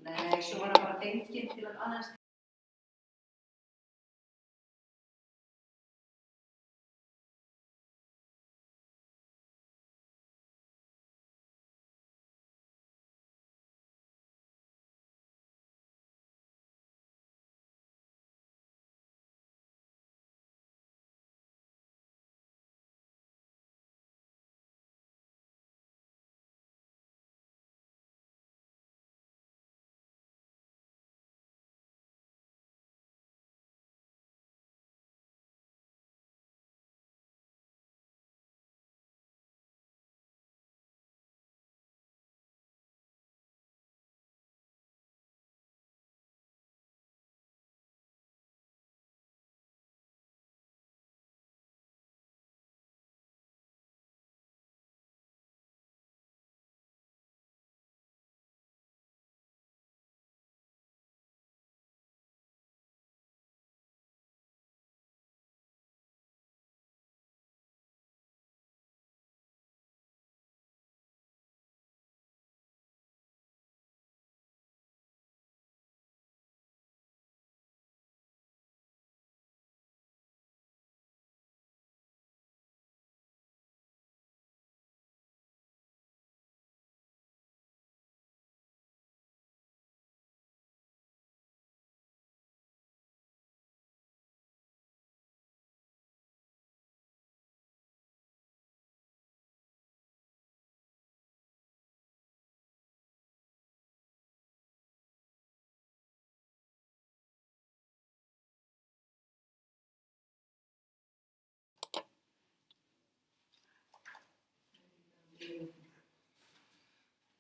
Nei, svo var hann bara fenginn til að aðeins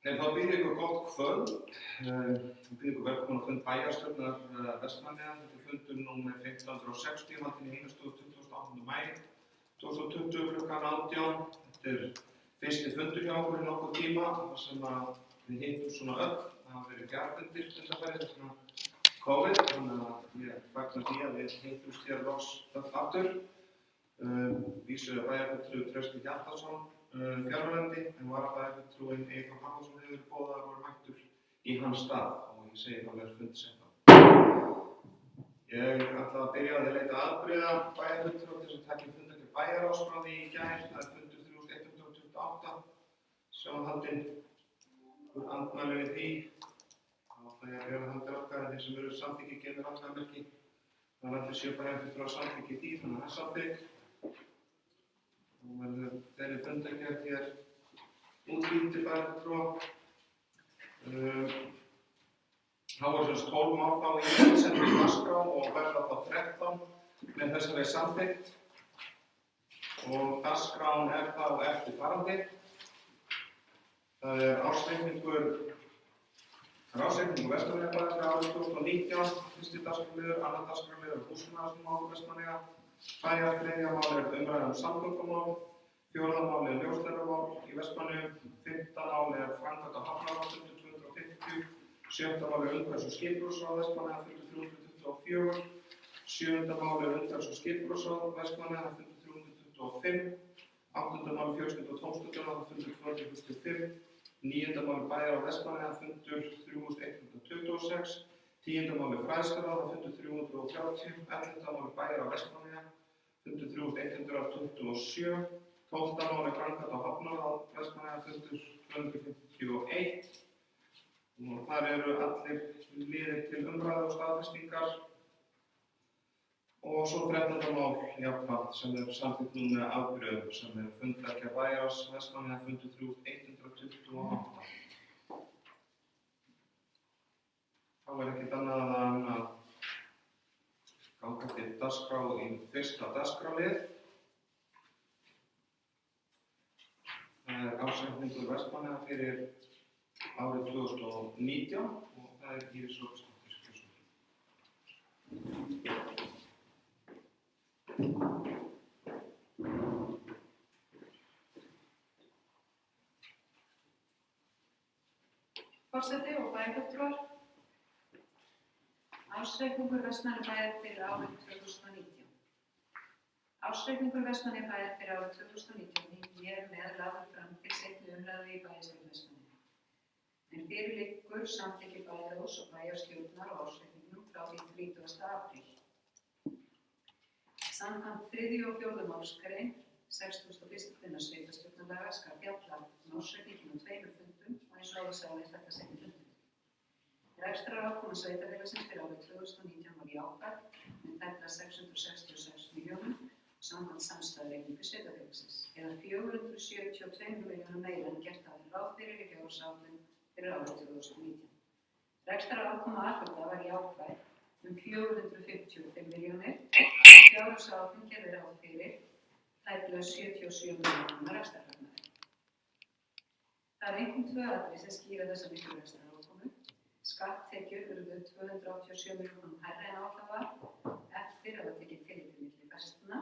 Þá býð ykkur gott kvöld. Býð ykkur velkomin á fund bæjarstjórnar Vestmannaeyja. Þetta fundur númer 1560, haldinn í Einarstöðu 28. maí 2020 klukkan 18. Þetta fyrsti fundur hjá okkur í nokkuð tíma, þar sem við hittum svona öll. Það hafa verið fjarfundir undanfarið vegna COVID, þannig að ég fagna því að við hittumst hér loks öll aftur. Vísuðu bæjarfulltrúi Trausti Hjartarson fjarverandi, en varabæjarfulltrúinn Eyþór Harðarson hefur boðaður og mættur í hans stað og ég segi þá verður fund seinna. Ég ætla að byrja á því að leita afbrigða bæjarfulltrúa til þess að taka fundargerð bæjarráðs frá því í gær. Það er fundur 3128 sem var haldinn. Úr andmæli við því þá ætla ég að bera handir okkar þeir sem eru samþykki gefur atkvæðamerki. Það er allir 7 bæjarfulltrúar samþykki því, þannig að það er samþykkt. Nú verður þeirri fundargerð hér útlýtt til bæjarfulltrúa. Þá voru 12 mál þá í settum dagskrá og verða þá 13 með þessari samþykkt. Og dagskrán er þá eftirfarandi. Það er ársreikningur Vestmannaeyjabæjar fyrir árið 2019, fyrsti dagskrárliður, annar dagskrárliður húsnæðismál Vestmannaeyja. Þriðja mál er umræða samgöngumál, fjórða mál er ljósleiðaramál í Vestmannaeyjum, fimmta mál er framkvæmd á hafnaráð fundur 250, sjötta mál er umhverfis- og skipulagsráð Vestmannaeyja fundur 324, sjöunda mál er umhverfis- og skipulagsráð Vestmannaeyja fundur 325, áttunda mál er fjölskyldu- og tómstundaráð fundur 255, níunda mál er bæjar á Vestmannaeyja fundur 3126, tíunda mál er fræðsluráð fundur 330, 11. mál er bæjar á Vestmannaeyja fundur 3127, 12. mál er framkvæmd á hafnaráð Vestmannaeyja fundur 251 og þar eru allir liðir til umræðu og staðfestingar og svo 13. mál jafnframt sem er samþykkt nú með afbrigðum sem er fundargerð bæjarráðs Vestmannaeyja fundur 3128. Þá er ekkert annað en að ganga til dagskrá í fyrsta dagskrárlið. Það er ársreikningur Vestmannaeyja fyrir árið 2019 og það er Íris Róbesdóttir Skjölsson. Forseti og bæjarfulltrúar. Ársreikningur Vestmannaeyjabæjar fyrir árið 2019. Ársreikningur Vestmannaeyjabæjar fyrir árið 2019 er með lagður fram til seinni umræðu í bæjarstjórn Vestmannaeyja. en fyrir liggur samþykki bæjarráðs og bæjarstjórnar á ársreikningnum frá því 30. apríl. Samkvæmt 3. og 4. málsgrein 61. grein sveitarstjórnarlaga skal fjalla ársreikninginn á 2 fundum og eins og áður sagði er þetta seinni fundur. Rekstrarafkoma sveitarfélagsins fyrir árið 2019 var jákvæð með tæplega 666 milljónum samkvæmt samstæðureikningi sveitarfélagsins, eða 472 milljónum meira en gert hafði verið ráð fyrir í fjárhagsáætlun fyrir árið 2019. Rekstrarafkoma A-hluta var jákvæð 455 milljónir en fjárhagsáætlun gerði ráð fyrir tæplega 77 milljónum rekstrarhagnaði. Það einkum 2 atriði sem skýra þessa miklu rekstrarafkomu. Skatttekjur urðu 287 milljónum hærri en áætlað var eftir að tekið tillit til milli verslana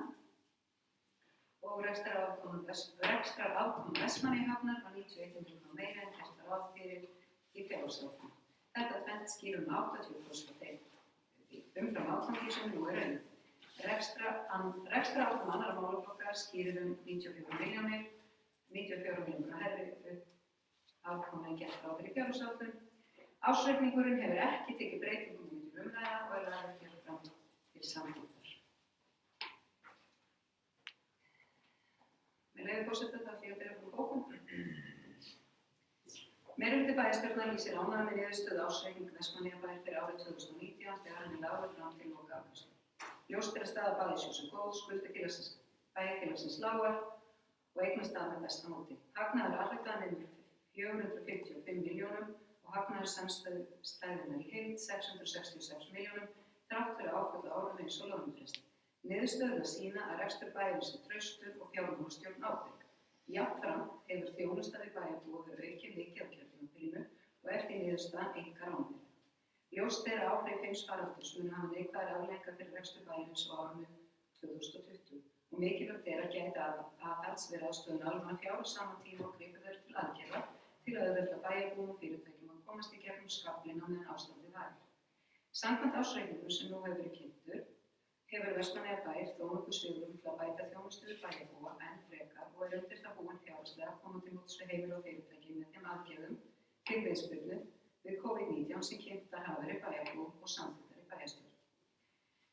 og rekstrarafkoma Vestmannaeyjahafnar var 91 milljónum meira en gert var ráð fyrir í fjárhagsáætlun. Þetta tvennt skýrir 80% umfram afgangi sem nú er raunin. Rekstrarafkoma annarra málaflokka skýrir 94 milljónir hærri afkoma en gert ráð fyrir í fjárhagsáætlun. Ársreikningurinn hefur ekki tekið breytingum til umræða og er lagður hér fram til samþykktar. Með leyfi forseta þarf ég að bera frá bókum. Meirihluti bæjarstjórnar lýsir ánægju með niðurstöðu ársreikning Vestmannaeyjabæjar fyrir árið 2019 þegar hann er lagður fram til lokaafgreiðslu. Ljóst er að staða bæjarsjóðs er góð, skuldir bæjarfélagsins lágar og eignastaðan með besta móti. Hagnaður A-hluta nemur 455 milljónum og hagnaður samstæðunnar í heild 666 milljónum þrátt fyrir áföll á árinu eins og loðnufresti. Niðurstöðurnar sýna að rekstur bæjarins er traustur og fjármálastjórn ábyrg. Jafnframt hefur þjónusta við bæjarbúa verið aukin mikið á kjörtímabilinu og er því niðurstaðan einkar ánægjuleg. Ljóst er að áhrif heimsfaraldurs munu hafa neikvæðar afleiðingar fyrir rekstur bæjarins á árinu 2020 og mikilvægt er að gæta aðhalds við ráðstöfun almannafjár á sama tíma og gripið verður til aðgerða til að auðvelda bæjarbúum og fyrirtækjum að komast í gegnum skaflinn á meðan ástandið varir. Samkvæmt ársreikningum sem nú hefur verið kynntur hefur Vestmannaeyjabær þó nokkuð svigrúm til að bæta þjónustu við bæjarbúa enn frekar og er undir það búin fjárhagslega að koma til móts við heimili og fyrirtæki með þeim aðgerðum til viðspyrnu við COVID-19 sem kynntar hafa verið bæjarbúum og samþykktar í bæjarstjórn.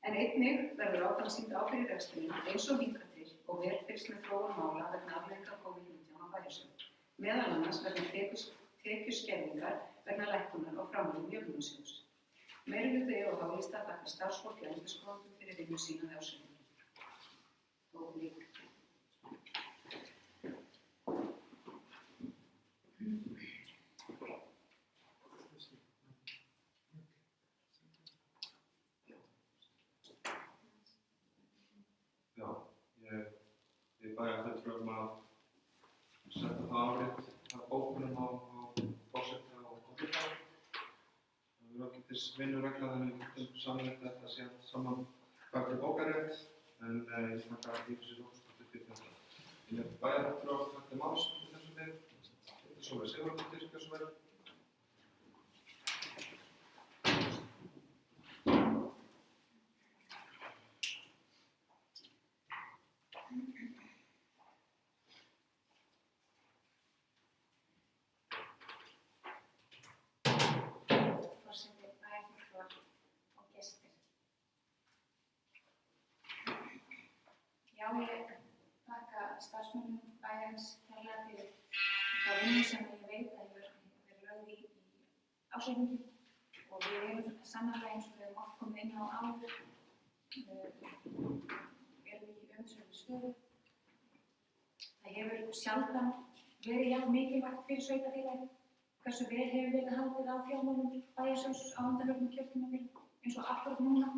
En einnig verður áfram sýnd ábyrgð í rekstrinum eins og hingað til og vel fylgst með þróun mála vegna afleiðinga COVID-19 á bæjarstjórn, meðal annars vegna tekjuskerðingar vegna lækkunar og framlögum jöfnunarsjóðs. Meirihluti er á þá lista að þakka starfsfólki og endurskoðendum fyrir vinnu sína við ársreikninginn. Og lík. Já, ég bæði að þetta að setja það árit af bókunum á forseta og hluta. Það er ágætis vinnuregla þannig að við samanlegt þetta sé saman hvað til bókarétt en ég þakka að því þessi lókstáttur fyrir þetta. Ég bæði að þetta máls fyrir þessum við. Þetta er Sólveig Sigurðardóttir, kjörsverð. Já, ég þakka starfsmönnum bæjarins kærlega fyrir þá vinnu sem ég veit að hefur verið lögð í ársreikningi og við erum sannarlega eins og við höfum oft komið inn á áður erum í umsölu stöðu. Það hefur sjaldan verið jafn mikilvægt fyrir sveitarfélagið hversu vel hefur verið haldið á fjármálum bæjarsjóðs á undanförnum kjörtímabili eins og akkúrat núna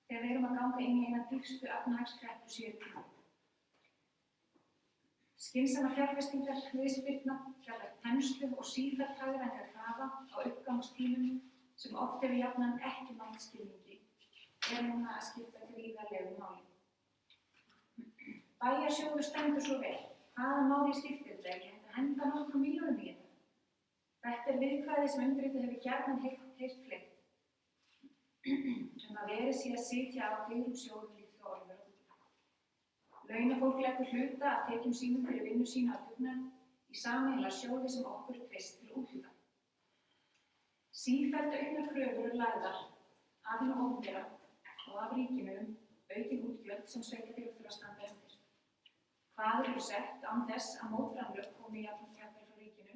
þegar við erum að ganga inn í eina dýpstu efnahagskreppu síðustu tíma. Skynsamar fjárfestingar, viðspyrna, fjarlægt þenslu og sífellt hagræðingar krafa á uppgangstímum sem oft hefur jafnan ekki náð skilningi núna að skipta gríðarlegu máli. Bæjarsjóður stendur svo vel. Hvaða máli skiptir þetta ekki hægt að henda nokkrum milljónum í þetta? Þetta er viðkvæði sem undirritað hefur gjarnan heyrt fleygt. Að verið sé að sitja á dyrum sjóðum líkt og orðver og útlæg. Launafólk leggur hluta af tekjum sínum fyrir vinnu sína á dugnað í sameiginlega sjóði sem okkur treyst til úthluta. Sífellt auknar kröfur eru lagðar af hinu opinbera og af ríkinu aukin útgjöld sem sveitarfélög þurfa að standa undir. Kvaðir eru sett án þess að mótframlög komi jafnvel frá ríkinu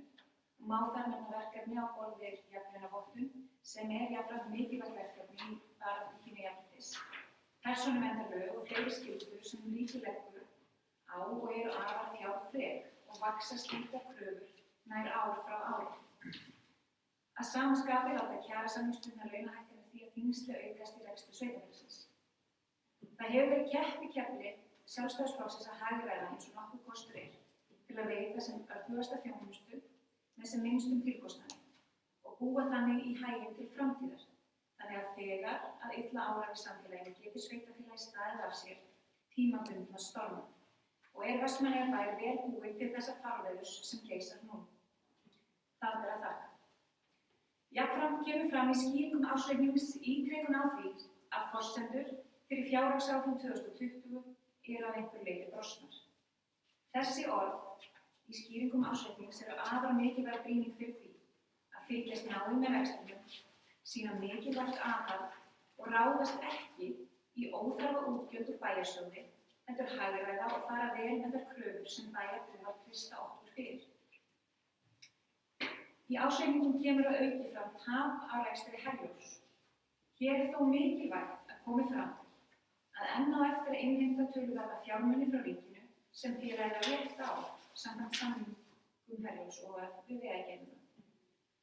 og má þar nefna verkefni á borð við jafnlaunavottun sem jafnframt mikilvægt verkefni í baráttu kynjajafnréttis, persónuverndarlög og fleiri skyldur sem ríkið leggur á og eru afar fjárfrek og vaxa slíkar kröfur nær ár frá ári. Að sama skapi valda kjarasamningsbundnar launahækkanir því að þyngsli aukast í rekstri sveitarfélagsins. Það hefur verið keppikefli Sjálfstæðisflokksins að hagræða eins og nokkur kostur til að veita sem öflugasta þjónustu með sem minnstum tilkostnaði og búa þannig í haginn til framtíðar, þannig að þegar að illa árar í samfélaginu geti sveitarfélagi staðið af sér tímabundna storma og Vestmannaeyjabær vel búinn til þessa farveðurs sem geisar nú. Það ber að þakka. Jafnframt kemur fram í skýringum ársreiknings ítrekun á því að forsendur fyrir fjárhagsáætlun 2020 eru að einhverju leyti brostnar. Þessi orð í skýringum ársreiknings eru afar mikilvæg brýning fyrir því að fylgjast náið með rekstrinum, sýna mikilvægt aðhald og ráðast ekki í óþarfa útgjöld úr bæjarsjóði, heldur hagræða og fara vel með þær kröfur sem bæjarbúar treysta okkur fyrir. Í ársreikningum kemur að auki fram tap á rekstri Herjólfs. Hér er þó mikilvægt að komi fram að enn á eftir að innheimta töluverða fjármuni frá ríkinu sem félagið rétt á samkvæmt samningum Herjólfs og við Vegagerðina.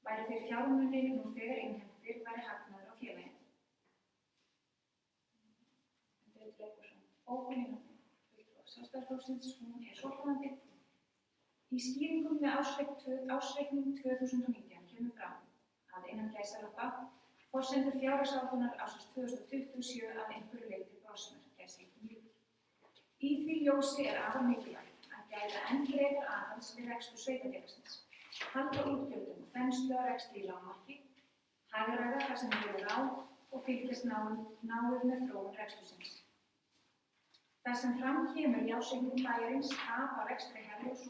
Væru þeir fjármunir nú þegar innheimtir væri hagnaður á félaginu. Ókunnina Sjálfstæðisflokksins, hún svohljóðandi. Í skýringum með ársreikning 2019 kemur fram að innan gæsalappa forsendur fjárhagsáætlunar ársins 2027 að einhverju leyti brostnar. Í því ljósi afar mikilvægt að gæta enn frekar aðhalds við rekstur sveitarfélagsins, halda útgjöldum og þenslu á rekstri í lágmarki, hagræða þar sem hefur á og fylgjast náið með þróun rekstursins. Það sem fram kemur í ársreikningum bæjarins tap á rekstri Herjólfs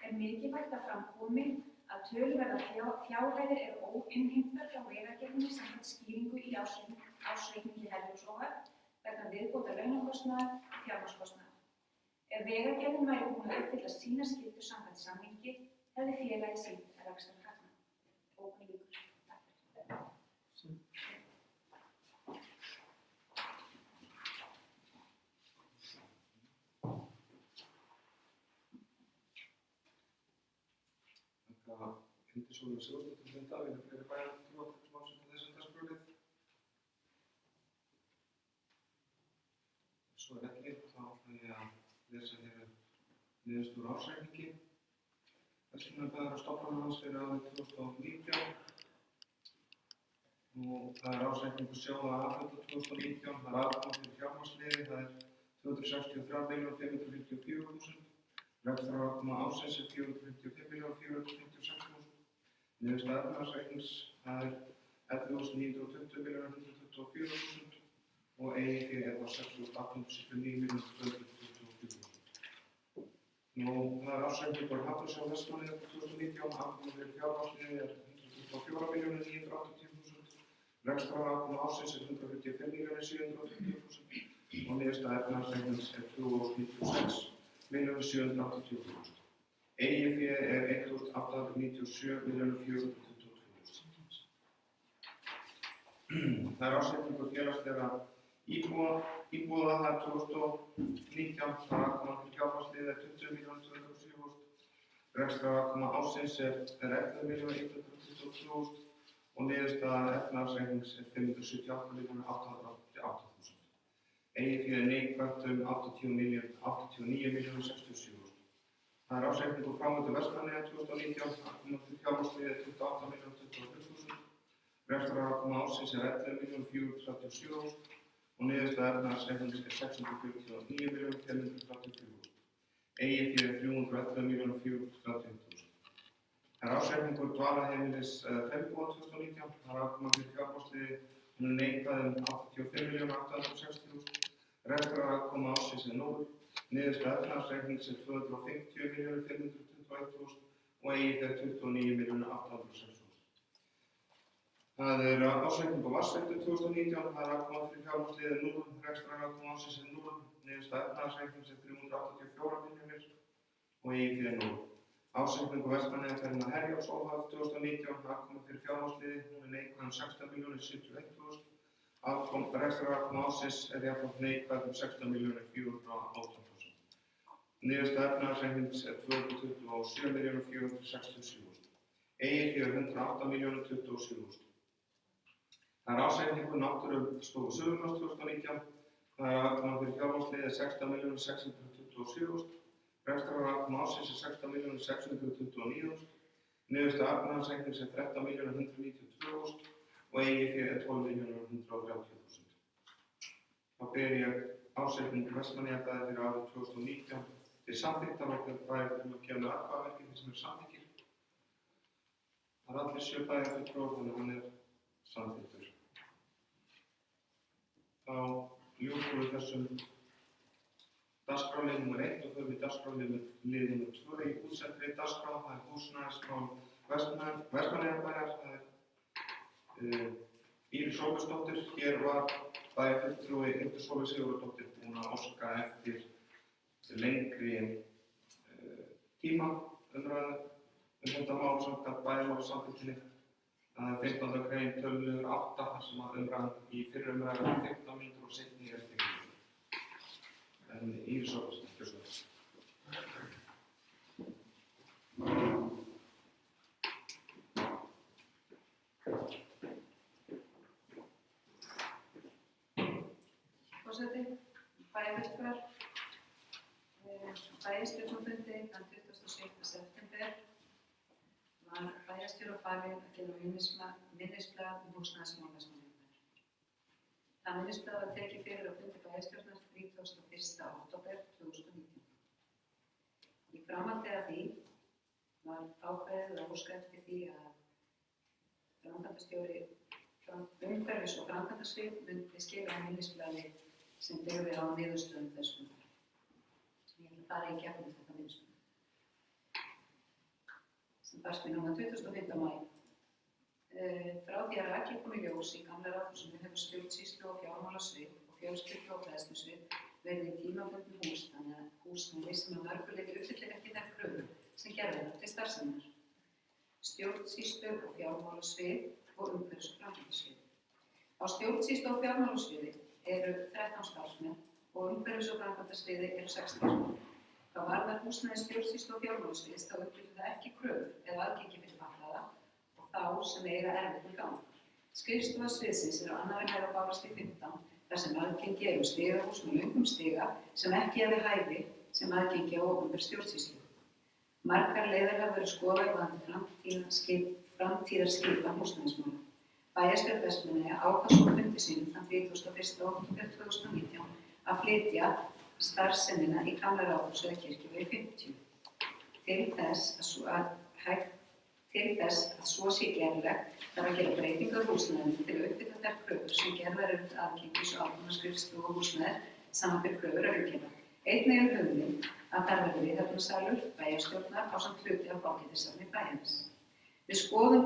er mikilvægt að fram komi að töluverðar fjárhæðir eru óinnheimtar frá Vegagerðinni samkvæmt skýringu í ársreikningi Herjólfs vegna viðbótar launakostnaðar og fjármagnskostnaðar. Ef Vegagerðin væri búin að uppfylla sína skyldur samkvæmt samningi, hefði félagið sýnt rekstrarhagnað. Ókun lýkur. Hildur Sólveig Sigurðardóttir vilja fleiri bæjarfulltrúar taka málsins á þessu dagskrárlið. Svo ekki, þá ætla ég að lesa hér niðurstöður ársreikningi Verslunarbæjar og stofnanans fyrir árið 2019. Og það ársreikningur sjóða A-hluta 2019, það afkoma fyrir fjármagnsliði, það 263.554.000. Rekstrarafkoma ársins 455.456.000. Niðurstaða efnahagsreiknings það 11.920.124.000 og EIG þá 6.879.224.000. Það ársreikningur Hafnarsjóðs Vestmannaeyja 2019, afkoma fyrir fjármagnsliði 124.980.000. Rekstrarafkoma ársins 155.720.000 og niðurstaða efnahagsreiknings 2.096.780.000. EIG 1.897.422.000. Það ársreikningur félagslegra íbúða það 2019, það afkoma fyrir fjármagnsliði 20.207.000. Rekstrarafkoma ársins 11.122.000 og niðurstaða efnahagsreiknings 578.888.000. EIG neikvætt 89.067.000. Það ársreikningur framvindu Vestmannaeyja 2019, afkoma fyrir fjármagnsliði 28.025.000. Rekstrarafkoma ársins 11.437.000 og niðurstaða efnahagsreiknings 649.534.000. EIG 311.435.000. Það ársreikningur dvalarheimilis Felmbúa 2019, það afkoma fyrir fjármagnsliði neikvæð 85.860.000. Rekstrarafkoma ársins 0. Niðurstaða efnahagsreiknings 250.521.000 og EIG 29.806.000. Það ársreikningur vatnsveitu 2019, það afkoma fyrir fjármagnsliðið 0, rekstrarafkoma ársins 0, niðurstaða efnahagsreiknings 384 milljónir og eigið fé 0. Ársreikningur Vestmannaeyjaferðinnar Herjólfs ohf. 2019, afkoma fyrir fjármagnsliðið, hún neikvæð 16.071.000. Rekstrarafkoma ársins jafnframt neikvæð 16.418.000. Niðurstaða efnahagsreiknings 227.467.000. Eigið fé 108.027.000. Það ársreikningur Náttúrustofu Suðurlands 2019, það afkoma fyrir fjármagnsliðið 16.627.000. Rekstrarafkoma ársins 16.629.000. Niðurstaða efnahagsreiknings 13.192.000 og eigið fé 12.130.000. Þá ber ég ársreikning Vestmannaeyjabæjar fyrir árið 2019 til samþykktar og bæjar til að gefa með atkvæðaverki þeir sem eru samþykkir. Það allir 7 bæjarfulltrúar, þannig að hann samþykktur. Þá ljúkum við þessum dagskrárlið nr. 1 og förum í dagskrárlið nr. 2 í útsettri dagskrá. Það húsnæðismál Vestmannaeyjabæjar. Það Íris Sólbergsdóttir. Hér var bæjarfulltrúi Hildur Sólveig Sigurðardóttir búin að óska eftir lengri tíma umræðu þetta mál samkvæmt bæjarmálasamþykktinni. Það 15. grein töluliður 8 þar sem að umræðan í fyrri umræðu 15 mínútur og seinni eftir. En Íris Sólbergsdóttir, svo. Forseti, bæjarfulltrúar, bæjarstjórnarfundi þann 27. september var bæjarstjóra falið að gera minnisblað húsnæðismál Vestmannaeyjabæjar. Það minnisblað var tekið fyrir á fundi bæjarstjórnar 31. október 2019. Í framhaldi af því var ákveðið að óska eftir því að framkvæmdastjóri umhverfis- og framkvæmdasvið myndi skila minnisblaði sem byggði á niðurstöðum þess fundar. Ég ætla að fara í gegnum þetta minnisblað. Sem barst mér núna 25. maí. Frá því að rakið kom í ljós í gamla ráðhúsinu hefur stjórnsýslu og fjármálasvið og fjölskyldu og fræðslusvið verið í tímabundnu hús, þannig að húsnæði sem að mörgu leyti uppfyllir ekki þær kröfur sem gerðar eru til starfseminnar. Stjórnsýslu og fjármálasvið og umhverfis- og framkvæmdasvið. Á stjórnsýslu og fjármálasviði eru 13 starfsmenn og umhverfis- og framkvæmdasviði eru 6 starfsmenn. Hvað varðar húsnæði stjórnsýslu og fjármálasviðs þá uppfyllir það ekki kröfur eða aðgengi fyrir fatlaða og þá sem eiga erfitt með gang. Skrifstofa sviðsins er á annarri hæð á Bárustíg 15 þar sem aðgengi er stigahús með löngum stiga sem ekki hafi hæfi sem aðgengi á opinberri stjórnsýslu. Margar leiðir hafa verið skoðaðar varðandi framtíðarskipan húsnæðismála. Bæjarstjórn Vestmannaeyja ákvað svo á fundi sínum þann 31. október 2019 að flytja starfsemina í gamla ráðhúsi eða Kirkjuvegi 50. Til þess að svo sé gerlegt þarf að gera breytingar á húsnæðinu til að uppfylla þær kröfur sem gerðar eru til aðgengis og almannaskrifstofu og húsnæðis samanber kröfur reglugerða. Einnig er hugmynd að þar verði viðhafnarsalur bæjarstjórnar ásamt hluti af fágætissalni bæjarins. Við þessa skoðun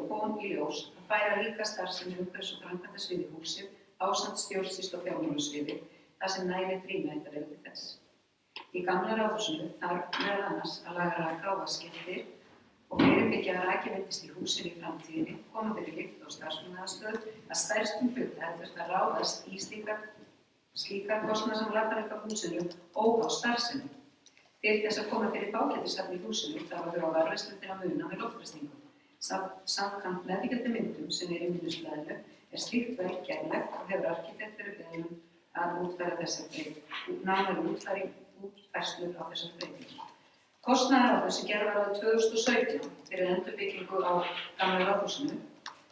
kom í ljós að færa líka starfsemi umhverfis- og framkvæmdasviði húsið ásamt stjórnsýslu og fjármálasviði þar sem nægilegt rými er til þess. Í gamla ráðhúsinu þarf meðal annars að laga raka og vatnsskemmdir og fyrirbyggja að raki veitist í húsinu í framtíðinni, koma fyrir lykt og starfsmannaaðstöðu að stærstum hluta er þurft að ráðast í slíkar kostnaðarsamar lagfæringar á húsinu óháð starfsemi. Til þess að koma fyrir fágætissalni í húsinu þarf að vera varðveislu til að muna með loftræstingum. Samkvæmt meðfylgjandi myndum sem í minnisblaðinu er slíkt verk gerlegt og hefur arkitekt verið beðinn að útfæra þessar nánari útfærslur á þessar breytingar. Kostnaðaráætlun sem gerð var árið 2017 fyrir endurbyggingu á gamla ráðhúsinu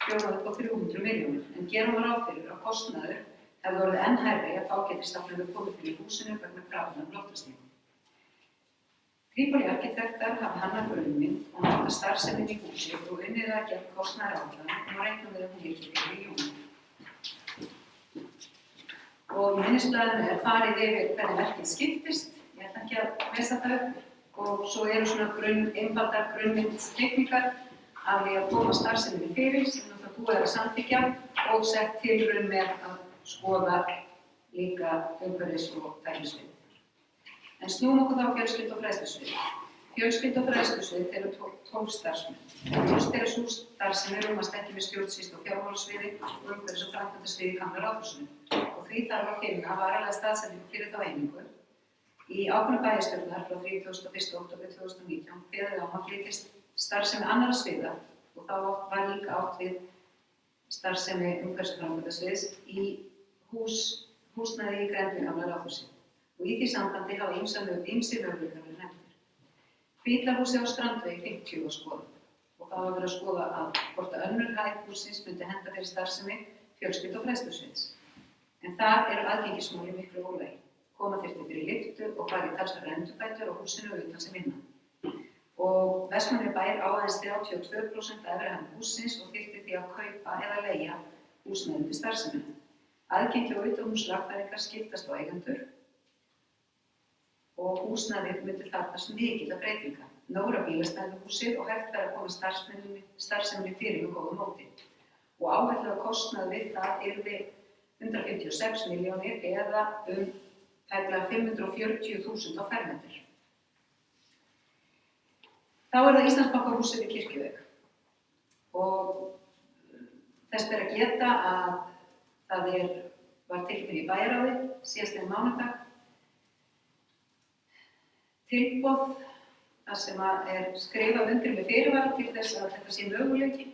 hljóðaði upp á 300 milljónir, en gera má ráð fyrir að kostnaður hefði orðið enn hærri ef fágætisstaflan hefði komið fyrir í húsinu vegna krafna um loftræstingu. Tripoli arkitektar hafa hannað grunnmynd og nota starfsemin í húsi og unnið að gegn kostnaðaráætlun og má reikna með að hún virki fyrir í júní. Og í minnisblaðinu er farið yfir hvernig verkið skiptist. Ég ætla ekki að lesa það upp. og svo eru svona einfaldar grunnmyndsteikningar af því að koma starfseminni fyrir sem það búið að samþykkja og sett tilraun með að skoða líka umhverfis- og tæknisvið. En snúum okkur þá á fjölskyldu- og fræðslusvið. Fjölskyldu- og fræðslusvið telur 12 starfsmenn. Ljóst er að sú starfsemi rúmast ekki með stjórnsýslu og fjármálasviði og umhverfis- og framkvæmdasviði í gamla ráðhúsinu og því þarf að finna varanlega staðsetningu fyrir þá einingu. Í ákvörðun bæjarstjórnar frá 31. október 2019 kveður á að flytjast starfsemi annarra sviða og þá var líka átt við starfsemi umhverfis- og framkvæmdasviðs í húsnæði í grennd við gamla ráðhúsið. Og í því sambandi hafa ýmsir möguleikar verið nefndir. Hvítarhúsið á Strandvegi 50 var skoðað og það var verið að skoða hvort að önnur hæð hússins myndi henta fyrir starfsemi fjölskyldu- og fræðslusviðs. En þar eru aðgengismál í miklu ólagi. Koma þyrfti fyrir lyftu og farið talsverðar endurbætur á húsinu utan sem innan. Og Vestmannaeyjabær á aðeins 32% af efri hæð hússins og þyrfti því að kaupa eða leigja húsnæði til starfsemina. Aðgengi og utanhúslagfæringar skiptast á eigendur og húsnæðið myndi þarfnast mikilla breytinga. Nóra bílastæði við húsið og hægt væri að koma starfseminni fyrir með góðu móti. Og áætlaður kostnaður við það yrði 156 milljónir eða tæplega 540.000 á fermetri. Þá er það Íslandsbankahúsið við Kirkjuveg og þess ber að geta að það var tilkynnt í bæjarráði síðastliðinn mánudag tilboð þar sem er skrifað undir með fyrirvara til þess að þetta sé möguleiki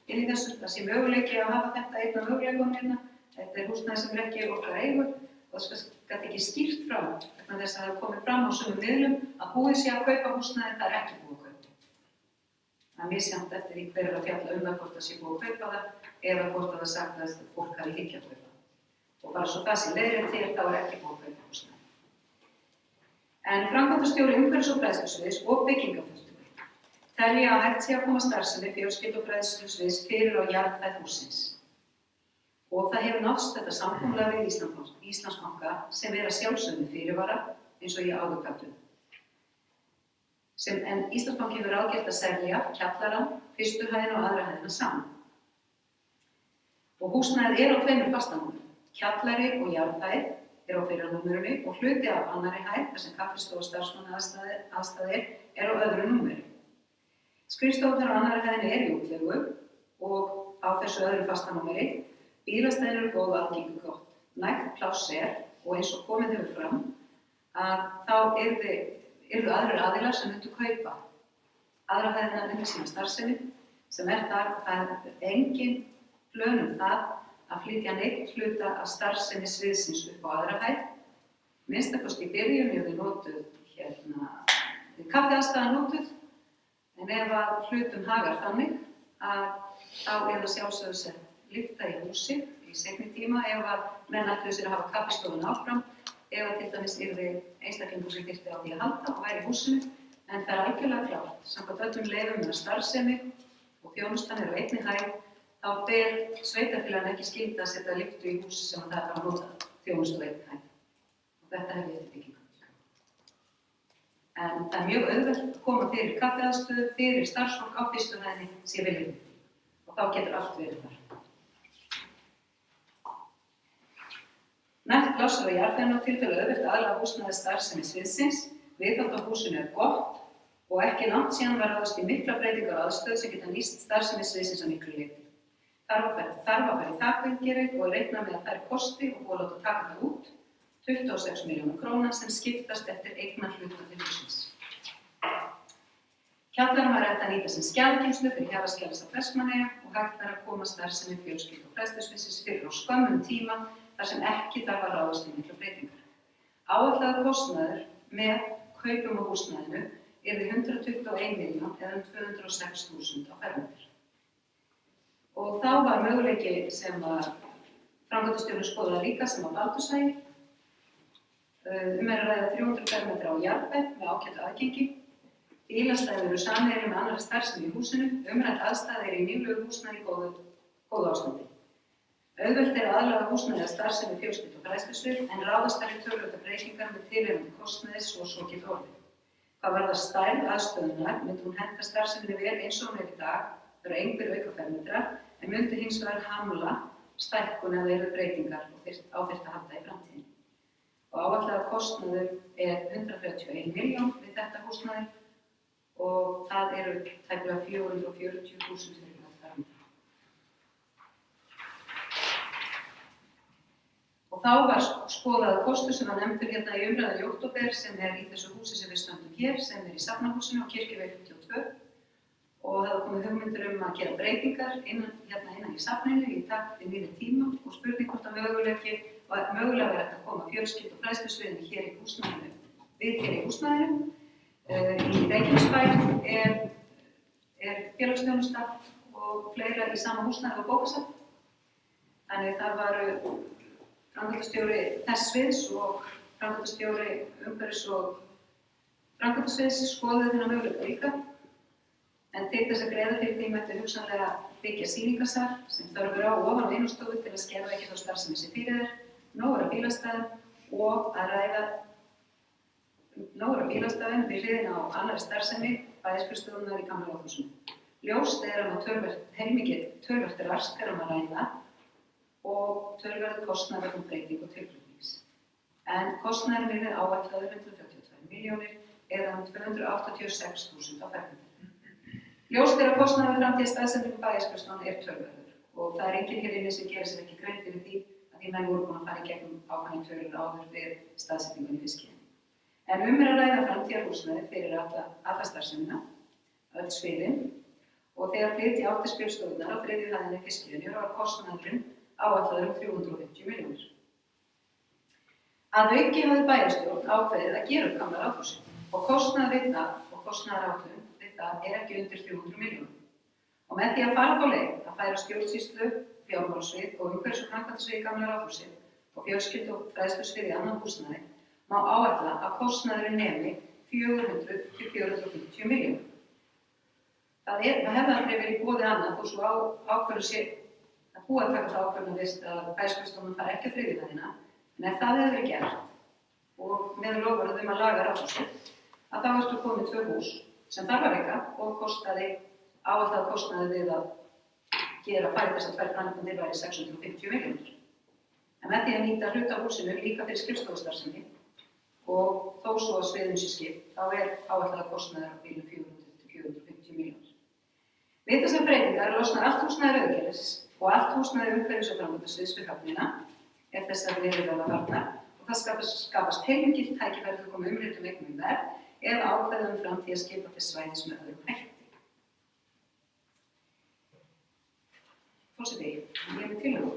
inn í þessu, það sé möguleiki að hafa þetta einn af möguleikunum hérna. Þetta er húsnæði sem er ekki okkar eigu og það gat ekki skýrt frá vegna þess að það er komið fram á sumum miðlum að búið sé að kaupa húsnæði, það er ekki búið að kaupa. Það er misjafnt eftir því hver er að fjalla það hvort það sé búið að kaupa það eða hvort það er sagt að fólk hafi hyggja að kaupa það. Og bara svo það sé leiðrétt til þá er ekki búið að kaupa húsnæði. En framkvæmdastjóri umhverfis- og fræðslusviðs og byggingarfulltrúi telja að hægt sé að koma starfsemi fjölskyldu- og fræðslusviðs fyrir á jarðhæð hússins. Og það hefur náðst þetta samkomulag við Íslandsbanka sem er að sjálfsögðu með fyrirvara eins og ég áður gat um. En Íslandsbanki hefur ráðgert að selja kjallarann, fyrstu hæðina og aðra hæðina saman. Og húsnæðið er á tveimur fastanúmerum. Kjallari og jarðhæð er á fyrra númerinu og hluti af annarri hæð þar sem kaffistofa og starfsmannaaðstæður er á öðru númeri. Skrifstofurnar á annarri hæðinni er í útleigu og á þessu öðru fastanúmeri. Bílastæðin eru góð og aðgengi gott. Nægt pláss og eins og komið hefur fram að þá yrðu aðrir aðilar sem myndu kaupa aðra hæðina undir sína starfsemi sem er þar og það er engin plön það að flytja neitt hluta af starfsemi sviðsins upp á aðra hæð. Minnstakosti í byrjun yrði notuð kaffiaðstaða notuð en ef að hlutum hagar þannig að þá er það sjálfsögðu sett lyfta í húsi í seinni tíma ef að menn ætluðu sér að hafa kaffistofun áfram ef að til dæmis yrði einstaklingur sem þyrfti á því að halda og væri í húsinu en það er algjörlega klárt. Samkvæmt öllum leyfum með starfsemi og þjónustan er á einni hæð þá ber sveitarfélaginu ekki skylda að setja lyftu í hús sem það er að nota þjónustu á einni hæð. Og þetta hefur eftir byggingu. En það er mjög auðvelt að koma fyrir kaffiaðstöðu, fyrir starfsfólk á fyrstu hæðinni sé viljum og þá getur allt verið þar. Nægt pláss er á jarðhæðinni og tiltölulega auðvelt aðlaga húsnæði starfsemi sviðsins. Viðhald á húsinu er gott og ekki langt síðan var ráðist í mikla breytingar á aðstöðu sem geta nýst starfsemi sviðsins á miklu leyti. Þarf að fara í þakviðgerðir og reikna með að það er kosti og búið að láta taka það út 26 milljónir króna sem skiptast eftir eignarhluta til hússins. Kjallarann var hægt að nýta sem skjalageymslu fyrir Héraðsskjalasafn Vestmannaeyja og hægt var að koma starfsemi fjölskyldu- og fræðslusviðsins fyrir á skömmum tíma þar sem ekki þarf að ráðast í miklar breytingar. Áætlaður kostnaður með kaupum á húsnæðinu yrði 121 milljón eða 206.000 á fermetri. Og þá var möguleiki sem að framkvæmdastjórinn skoðaði líka sem á Baldursvægi. Er að ræða 300 fermetra á jarðhæð með ágætu aðgengi. Bílastæði eru sameiginleg með annarri starfsemi í húsinu. Umrædd aðstæða er í nýlegu húsnæði í góðu ástandi. Auðvelt er að aðlaga húsnæði að starfsemi fjölskyldu- og fræðslusvið en ráðast þar í töluverðar breytingar með tilheyrandi kostnaði svo getur orðið. Hvað varðar stærð aðstöðunnar myndi hún henta starfseminni vel eins og hún í dag, það eru einhver auka fermetrar, en myndi hins vegar hamla stækkun eða yrðu breytingar og þyrfti að halda í framtíðinni. Og áætlaður kostnaður 131 milljón við þetta húsnæði og það eru tæplega 440.000 fyrir fermetra. Og þá var skoðaður kostur sem var nefndur hérna í umræðu í október sem í þessu húsi sem við stöndum hér, sem í Safnahúsinu á Kirkjuvegi 52 og það komið hugmyndir að gera breytingar innan í safninu í takt við nýrri tíma og spurning hvort að mögulega verið að koma fjölskyldu- og fræðslusviðinu hér í húsnæðinu. Í Reykjanesbæ er félagsþjónusta og fleira í sama húsnæði og bókasafn. Þannig það var framkvæmdastjóri þess sviðs og framkvæmdastjóri umhverfis- og framkvæmdasviðs skoðuðu þennan möguleika líka. En til þess að greiða fyrir því mætti hugsanlega byggja sýningarsal sem þörf á ofan á vinnustofu til að skerða ekki þá starfsemi sem fyrir nógra bílastæðum og að ræða nógra bílastæðum við hliðina á annarri starfsemi bæjarskrifstofunnar í Gamla Ráðhúsinu. Ljóst að töluvert rask að ræða og töluverður kostnaður vegna breytingu og tilflutnings. En kostnaðurinn yrði áætlaður 132 milljónir eða 286.000 á fermetra. Ljóst að kostnaður við framtíð staðsetningu bæjarskrifstofunnar töluverður og það enginn hér inni sem gerir sér ekki grein fyrir því að því menn voru búin að fara í gegnum ákveðnar tölur áður við staðsetningunni í fiskiðinni. En að ræða framtíðarhúsnæði fyrir alla starfsemina, öll sviðin og þegar flytja átti skrifstofunnar á 3. hæðinni í fiskiðinni var kostnaðurinn áætlaður 350 milljónir. Að auki hafði bæjarstjórn ákveðið að gera upp Gamla Ráðhúsið og kostnaður við það og kostnaðaráætlun við það ekki undir 300 milljónum. Og með því að fara þá leið að færa stjórnsýslu, fjármálssvið og umhverfis- og framkvæmdasvið í Gamla Ráðhúsið og fjölskyldu- og fræðslusvið í annað húsnæði má áætla að kostnaðurinn nemi 400 til 450 milljónum. Það hefði aldrei verið í boði annað þó svo ákvörðu sé að búa að taka það ákvörðun að bæjarskrifstofunnar fari ekki á 3. hæðina, en ef það hefði verið gert og með loforð að laga Ráðhúsið, að þá ertu komið 2 hús sem þarf að reka og áætlað kostnaði við að færa þessar 2 framkvæmdir væri 650 milljónir. En með því að nýta hluta af húsinu líka fyrir skrifstofustarfsemi og þó svo að sviðum sé skipt, þá áætlað kostnaður á bilinu 400 til 450 milljónir. Við þessar breytingar losnar allt húsnæði Rauðagerðis og allt húsnæði umhverfis- og framkvæmdasviðs við höfnina ef þessar verða varnar og það skapast heilmikið tækifæri til að koma umræddum eignum verð eða ákveða framtíðarskipa til svæðis með öðrum hætti. Forseti, ég með tillögu.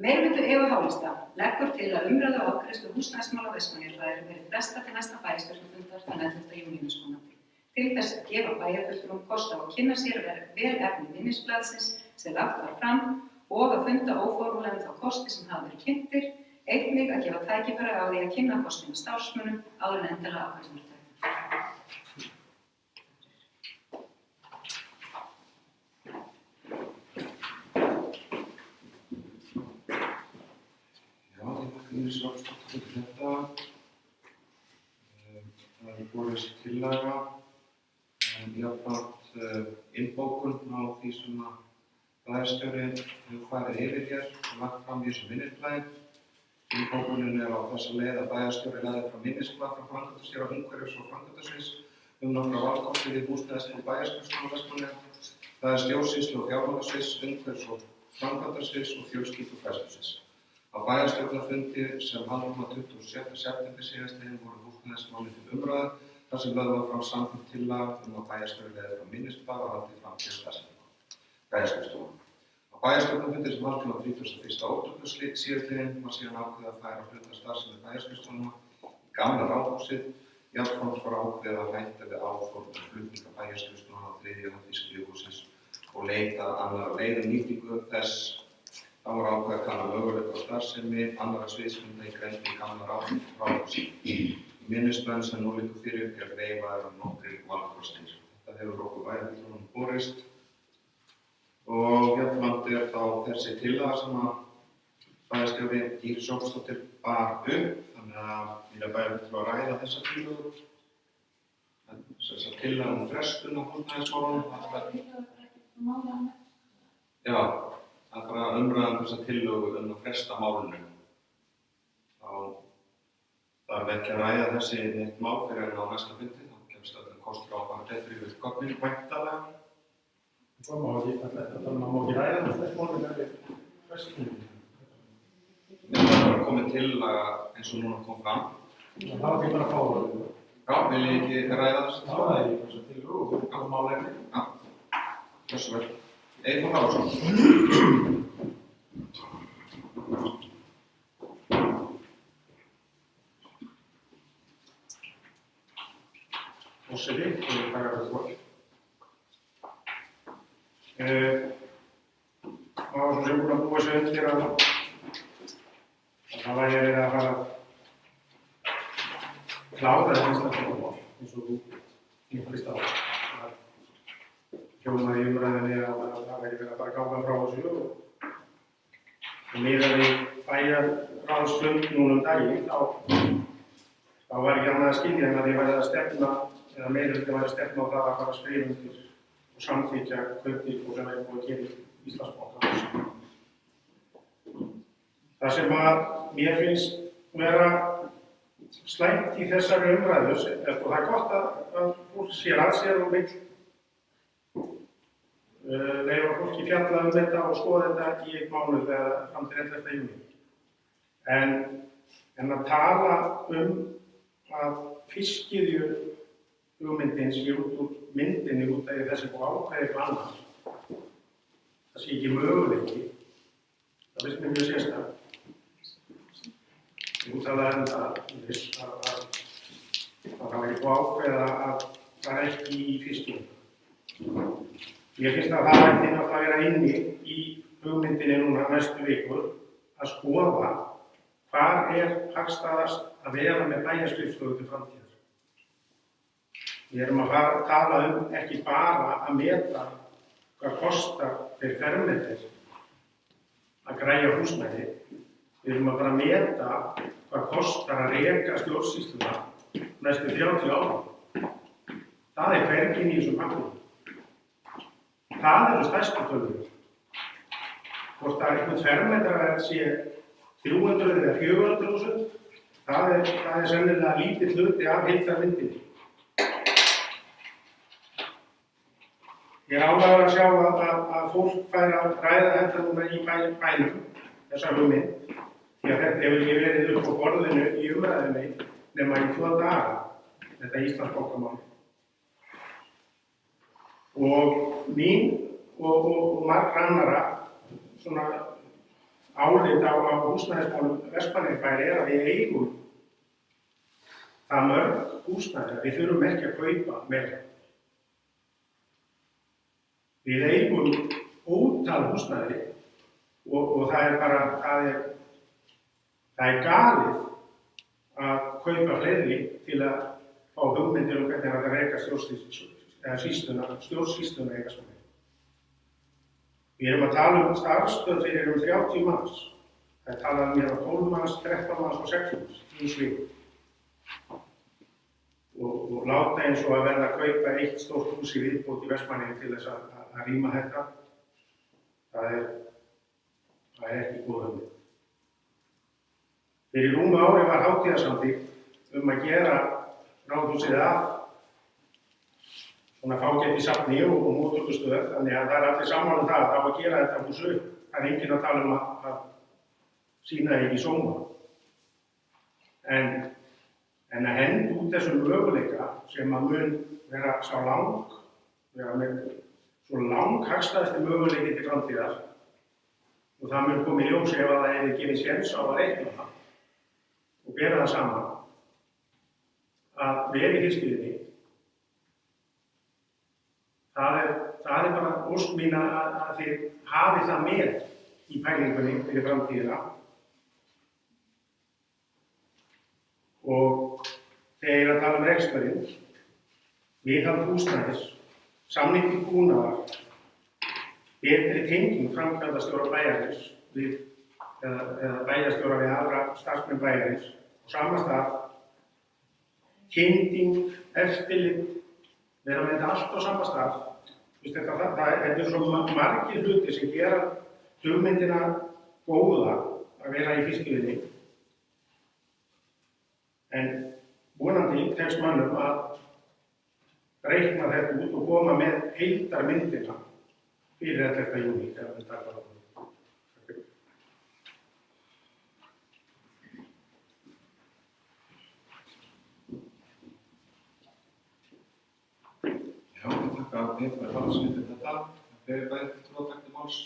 Meirihluti EOH-lista leggur til að umræðu og afgreiðslu húsnæðismála á Vestmannaeyjabæjar verði frestað til næsta bæjarstjórnarfundar þann 11. júní næstkomandi. Til þess að gefa bæjarfulltrúum kost á að kynna sér vel efni minnisblaðsins sem lagt var fram og að funda óformúlega þá kosti sem hafa verið kynntir, einnig að gefa tækifæri á því að kynna kostina starfsmönnum áður en endanlega ákvörðun er tekin. Það er borist tillaga jafnframt innbókun á því sem að bæjarstjóri hefur farið yfir hér og lagt fram í þessu minnisblaði. Innbókunin á þessa leið að bæjarstjóri lagði fram minnisblað frá framkvæmdastjóra umhverfis- og framkvæmdasviðs nokkra valkostir í húsnæðismálum bæjarskrifstofu Vestmannaeyja. Það er stjórnsýslu- og fjármálasviðs, umhverfis- og framkvæmdasviðs og fjölskyldu- og fræðslusviðs. Á bæjarstjórnarfundi sem haldinn var 27. september síðastliðinn voru húsnæðismálin til umræðu þar sem lögð var fram samþykkt tillaga að bæjarstjóri legði fram minnisblað og haldi framtíðarstaðsetningu bæjarskrifstofunnar. Á bæjarstjórnarfundi sem haldinn var 31. október síðastliðinn var síðan ákveðið að færa hluta starfsemi bæjarskrifstofunnar í Gamla Ráðhúsið. Jafnframt var ákveðið að hætta við áform flutninga bæjarskrifstofunnar á 3. hæð fiskveiðihússins og leita annarra leiða nýtingu þess. Það var ákveðið að kanna möguleika á starfsemi annarra sviðsmynda í grennd í Gamla Ráðhúsi. Í minnisblaðinu sem nú liggur fyrir reifaðir nokkrir valkostir. Þetta hefur okkur bæjarfulltrúum borist og jafnframt þá þessi tillaga sem að bæjarstjóri Íris Ómarsdóttir bar upp, þannig vilja bæjarfulltrúar ræða þessa tillögu. Þessa tillögu frestun á húsnæðismálunum. Já, það bara umræðan þessa tillögu að fresta málunum. Það ekki að ræða þessi neitt mál fyrir en á næsta fundi. Þá kemst öllum kostur á að fara betur yfir gögnin væntanlega. Það má ekki ræða þessi málun eftir frestunum. Það var komið til eins og núna kom fram. Það var ekki bara að fá það. Já, vil ég ekki ræða þessu? Það er ekki þessu tillögu og málefni. Já, þessu vel. Eyþór Haraldsson. Forseti, og ég taka þetta fólk. Það var svo sem búin að búa sig undir að það væri verið að fara að klára þetta einstaklega eins og þú nýttist á. Hljómaði í umræðinni að það væri verið að fara að ganga frá þessu og miðað við bæjarráðsfund núna daginn þá var ekki annað að skilja en að ég væri að stefna eða meirihluti væri að stefna á það að fara að skrifa undir og samþykkja kauptilboð sem væri búið að gera í Íslandsbanka. Það sem að mér finnst vera slæmt í þessari umræðu, og það er gott að fólk sér að sér og vill leyfa fólki fjalla þetta og skoða þetta í einn mánuð eða fram til 11. júní. En að tala að fiskiðju hugmyndin sé út úr myndinni út af þessi búið ákveðið eitthvað annars. Það sé ekki möguleiki. Það finnst mér mjög sérstaklega. Ég talaði það að það var ekki búið ákveða að það er ekki í fiskjum. Ég finnst að það ætti náttúrulega að vera inni í hugmyndinni núna næstu vikur að skoða hvar er hagstæðast að vera með bæjarskrifstofu til framtíðar. Við erum að tala ekki bara að meta hvað kostar þeir fermetrir að græja húsnæði. Við erum að fara að meta hvað kostar að reka stjórnsýsluna næstu 30 ára. Það er hverginn í þessum pappírum. Það eru stærstu tölur. Hvort að einhvern fermetraverð sé 300 eða 400.000, það er sennilega lítill hluti af heildarmyndinni. Ég er ánægður að sjá að fólk fær að ræða þetta núna í bænum, þessa hugmynd, því að þetta hefur ekki verið upp á borðinu í umræðinni nema í 2 daga, þetta Íslandsbankamál. Og mín og margra annarra svona álit á húsnæðismálum Vestmannaeyjabæjar er að við eigum það mörg húsnæði að við þurfum ekki að kaupa meira. Við eigum ótal húsnæði og það er galið að kaupa fleiri til að fá hugmyndir hvernig það er að reka stjórnsýsluna í Vestmannaeyjum. Við erum að tala starfsstöð fyrir 30 manns. Það er talað mér á 12 manns, 13 manns og 6 manns í svigu. Og láta eins og að verða að kaupa eitt stórt hús í viðbót í Vestmannaeyjum til þess að rýma þetta. Það er ekki góð hugmynd. Fyrir rúmu ári var hátíðarsamþykkt að gera ráðhúsið að svona fágæti safni og móttökustöð, þannig að það er allir sammála það að gera þetta hús upp. Það er enginn að tala að sýna ekki sóma. En að henda út þessum möguleika sem að mun vera með svo hagstæðasti möguleiki til framtíðar og það mun koma í ljós ef að það hefði gefið séns á að reikna það og bera það saman að vera í fiskiðinni. Það er bara ósk mín að þið hafið það með í pælingunni fyrir framtíðina. Og þegar ég er að tala reksturinn, viðhald húsnæðis, samningur búnaðar, betri tenging framkvæmdastjóra bæjarins eða bæjarstjóra við aðra starfsmenn bæjarins og sama stað, kynding, eftirlit, vera með þetta allt á sama stað. Þetta er svo margir hluti sem gera hugmyndina góða að vera í fiskveiði. En vonandi tekst mönnum að reikna þetta út og koma með heildarmyndina fyrir 11. júní þegar við taka það. Já, ég þakka Pétur Haraldssyni fyrir þetta. Það fer bæði til þróttækni máls.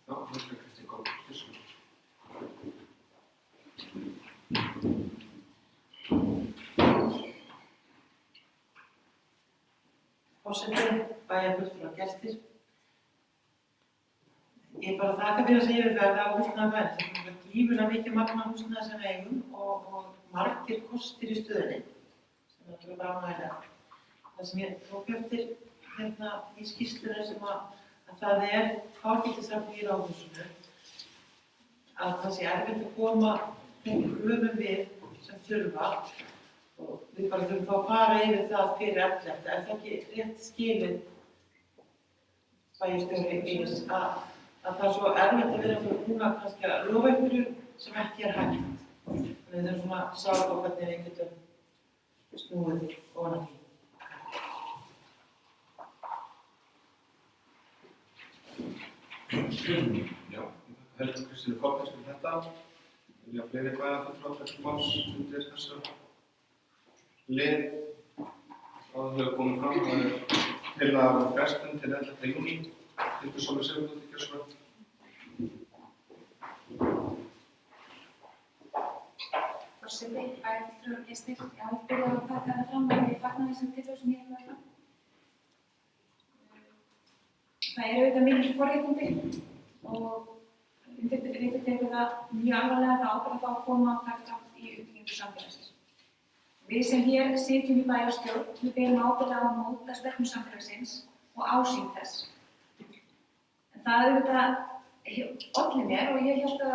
Já, það er Kristín Góðsson. Forseti, bæjarfulltrúar og gestir. Ég bara þakka fyrir að segja við það á húsnæðisvernd. Það er gífurlega mikið magn af húsnæði sem við eigum og margir kostir í stöðunni, sem er náttúrulega bara ánægjulegt. Það sem ég tók eftir hérna í skýrslunni sem að það er fágætisafn í Ráðhúsinu, að það sé erfitt að koma þeim kröfum við sem þurfa og við bara þurfum þá að fara yfir það fyrir 11. Er það ekki rétt skilið, bæjarstjóri Íris, að það er svo erfitt að vera fyrir núna kannski að lofa einhverju sem ekki er hægt. Þannig við þurfum svona að sjá á hvernig við getum snúið ofan af því. Já, ég þakka Helgu Kristínu Kolbeinsdóttur fyrir þetta. Vilja fleiri bæjarfulltrúar máls undir þessu lið. Það hefur komið fram að það er tillaga frestun til 11. júní. Hildur Sólveig Sigurðardóttir, gjörðu Forseti, bæjarfulltrúar og gestir. Já, ég byrja að taka það fram og ég fagna þessum tillögum sem ég hef lagt fram. Það eru auðvitað mikil forréttindi og við tekum það mjög alvarlega það ábyrgð að fá að koma og taka þátt í uppbyggingu samfélagsins. Við sem hér sitjum í bæjarstjórn, við berum ábyrgð á að móta stefnu samfélagsins og ásýn þess. En það auðvitað olli mér og ég hélt að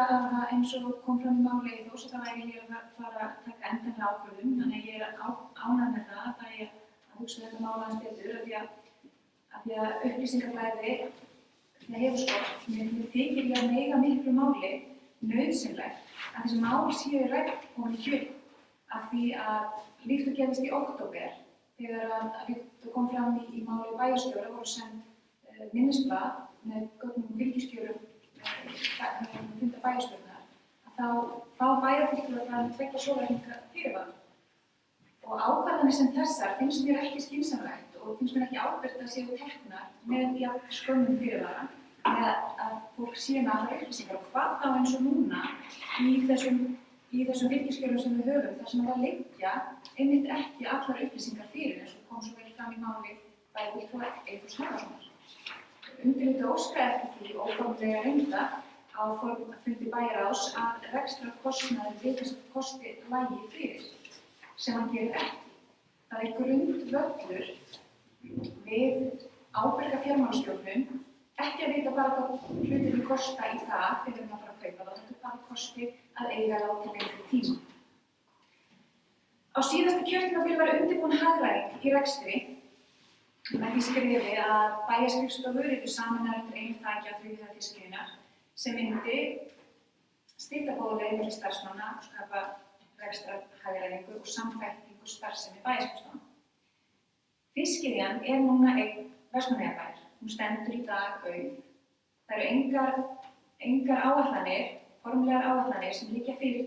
eins og kom fram í máli í Þórs að það væri hér að fara að taka endanlega ákvörðun, þannig að ég er ánægð með það að ég að hugsa þetta mál aðeins betur af því að upplýsingaflæði það hefur skort. Mér þykir ég að mega miklu máli nauðsynlegt að þessi mál séu rædd ofan í kjöld af því að líkt og gerðist í október þegar það kom fram í máli bæjarstjóra voru send minnisblað með gögnum fylgiskjörum funda bæjarstjórnar að þá fá bæjarfulltrúar að tveggja sólarhringa fyrirvara. Og ákvarðanir sem þessar finnst mér ekki skynsamlegt og finnst mér ekki ábyrgt að séu teknar með jafn skömmum fyrirvara með að fólk sé með allar upplýsingar og hvað þá eins og núna í þessum fylgiskjölum sem við höfum þar sem það liggja einmitt ekki allar upplýsingar fyrir eins og kom svo vel fram í máli bæjarfulltrúar Eyþórs Harðarsonar. Undirrituð óska eftir því óformlega reynda á fundi bæjarráðs að rekstrarkostnaður við þessa kosti lægi fyrir sem hann gerir ekki. Það er grundvöllur við ábyrga fjármálastjórnun ekki að vita bara hvað hlutirnir kosta í það þegar við fara að kaupa það, þetta bara kosti að eiga þá til lengri tíma. Á síðasta kjörtímabili var undirbúin hagræðing í rekstri með því skrefi að bæjarskrifstofur eru sameinaðar undir einu þaki á þriðju fiskveiðinnar sem myndi stytta boðleiðir milli starfsmanna og skapa rekstrarhagræðingu og samþættingu starfsemi bæjarskrifstofanna. Fiskveiðan er núna einn Vestmannaeyjabær. Hún stendur í dag auð. Það eru engar áætlanir, formlegar áætlanir sem liggja fyrir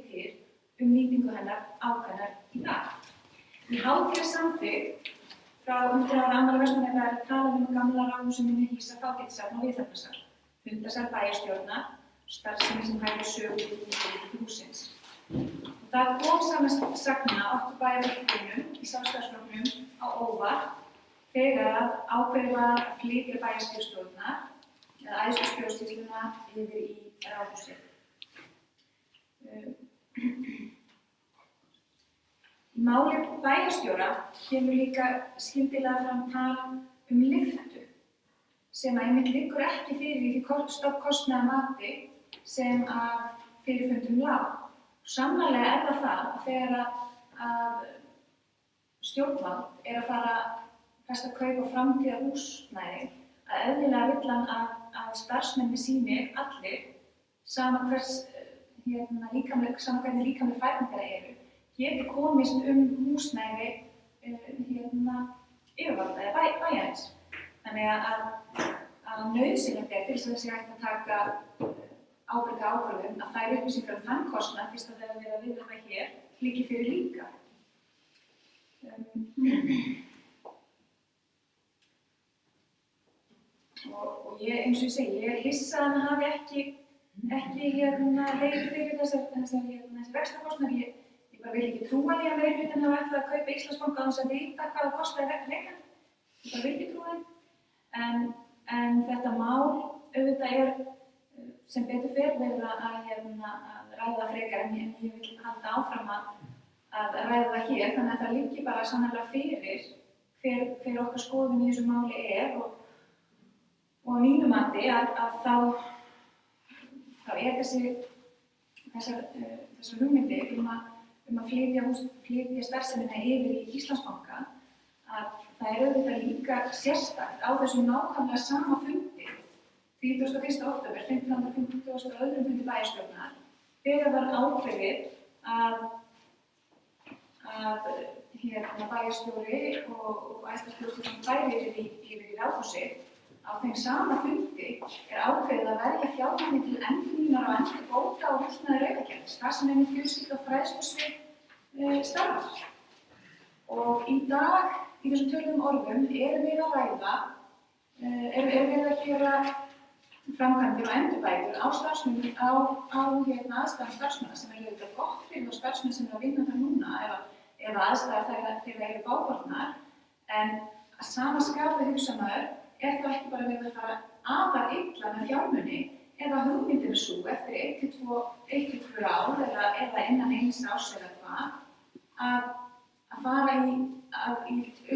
til nýtingu hennar ákveðnar í dag. Í hátíðarsamþykkt frá 100 ára afmæli Vestmannaeyjabæjar er talað um gamla ráðhús sem muni hýsa fágætissafn og viðhafnarsal, fundasal bæjarstjórnar, starfsemi sem hægir sögu í hússins. Og það kom saman sagna okkur bæjarfulltrúum í Sjálfstæðisflokknum á óvart þegar að ákveðið var að flytja bæjarskrifstofurnar eða æðstu stjórnsýsluna yfir í ráðhúsið. Í máli bæjarstjóra kemur líka skyndilega fram tal lyftu sem einmitt liggur ekki fyrir í því stofnkostnaðarmati sem að fyrir fundum lá. Sannarlega er það að þegar að stjórnvald er að fara festa kaup á framtíðar húsnæði, að eðlilega vill hann að starfsmenni sínir allir, sama hvernig líkamleg færningar eru, geti komist húsnæði yfirvalda eða bæjarins. Þannig að nauðsynlegt er til þess að það sé hægt að taka ábyrga ákvörðun að þær upplýsingar þann kostnað, fyrst að það er að við þetta hér, liggi fyrir líka. Og ég, eins og ég segi, ég er hissa að hann hafi ekki leið fyrir þessar rekstrarkostnaðar. Ég bara vil ekki trúa því að meirihlutinn hafi ætlað að kaupa Íslandsbanka án þess að vita hvað það kostaði reikna. Ég bara vil ekki trúa því. En þetta mál auðvitað sem betur fer verið að ræða frekar en ég vil halda áfram að ræða það hér. Þannig að það liggi bara sannarlega fyrir hver okkar skoðun í þessu máli er og að mínu mati að þá er þessar hugmyndir að flytja starfsemina yfir í Íslandsbanka, að það er auðvitað líka sérstakt á þessum nákvæmlega sama fundi 31. október, 15.52. fundi bæjarstjórnar, þegar var ákveðið að bæjarstjóri og æðsta stjórnstjórn færi yfir í Ráðhúsið. Á þeim sama fundi er ákveðið að verja fjármagni til endurnýjunar og endurbóta á húsnæði Rauðakerfis, þar sem einmitt fjölskyldu- og fræðslusvið starfar. Og í dag, í þessum töluðum orðum, erum við að gera framkvæmdir og endurbætur á starfsmönnum, á aðstæðum starfsmanna, sem er auðvitað gott fyrir þá starfsmenn sem eru að vinna þar núna eða aðstæður þegar eru bábarnar, en að sama skapi hugsa maður er það ekki bara verið að fara afar illa með fjármuni eða hugmyndin sú eftir 1-2 ár eða innan eins árs eða hvað að fara í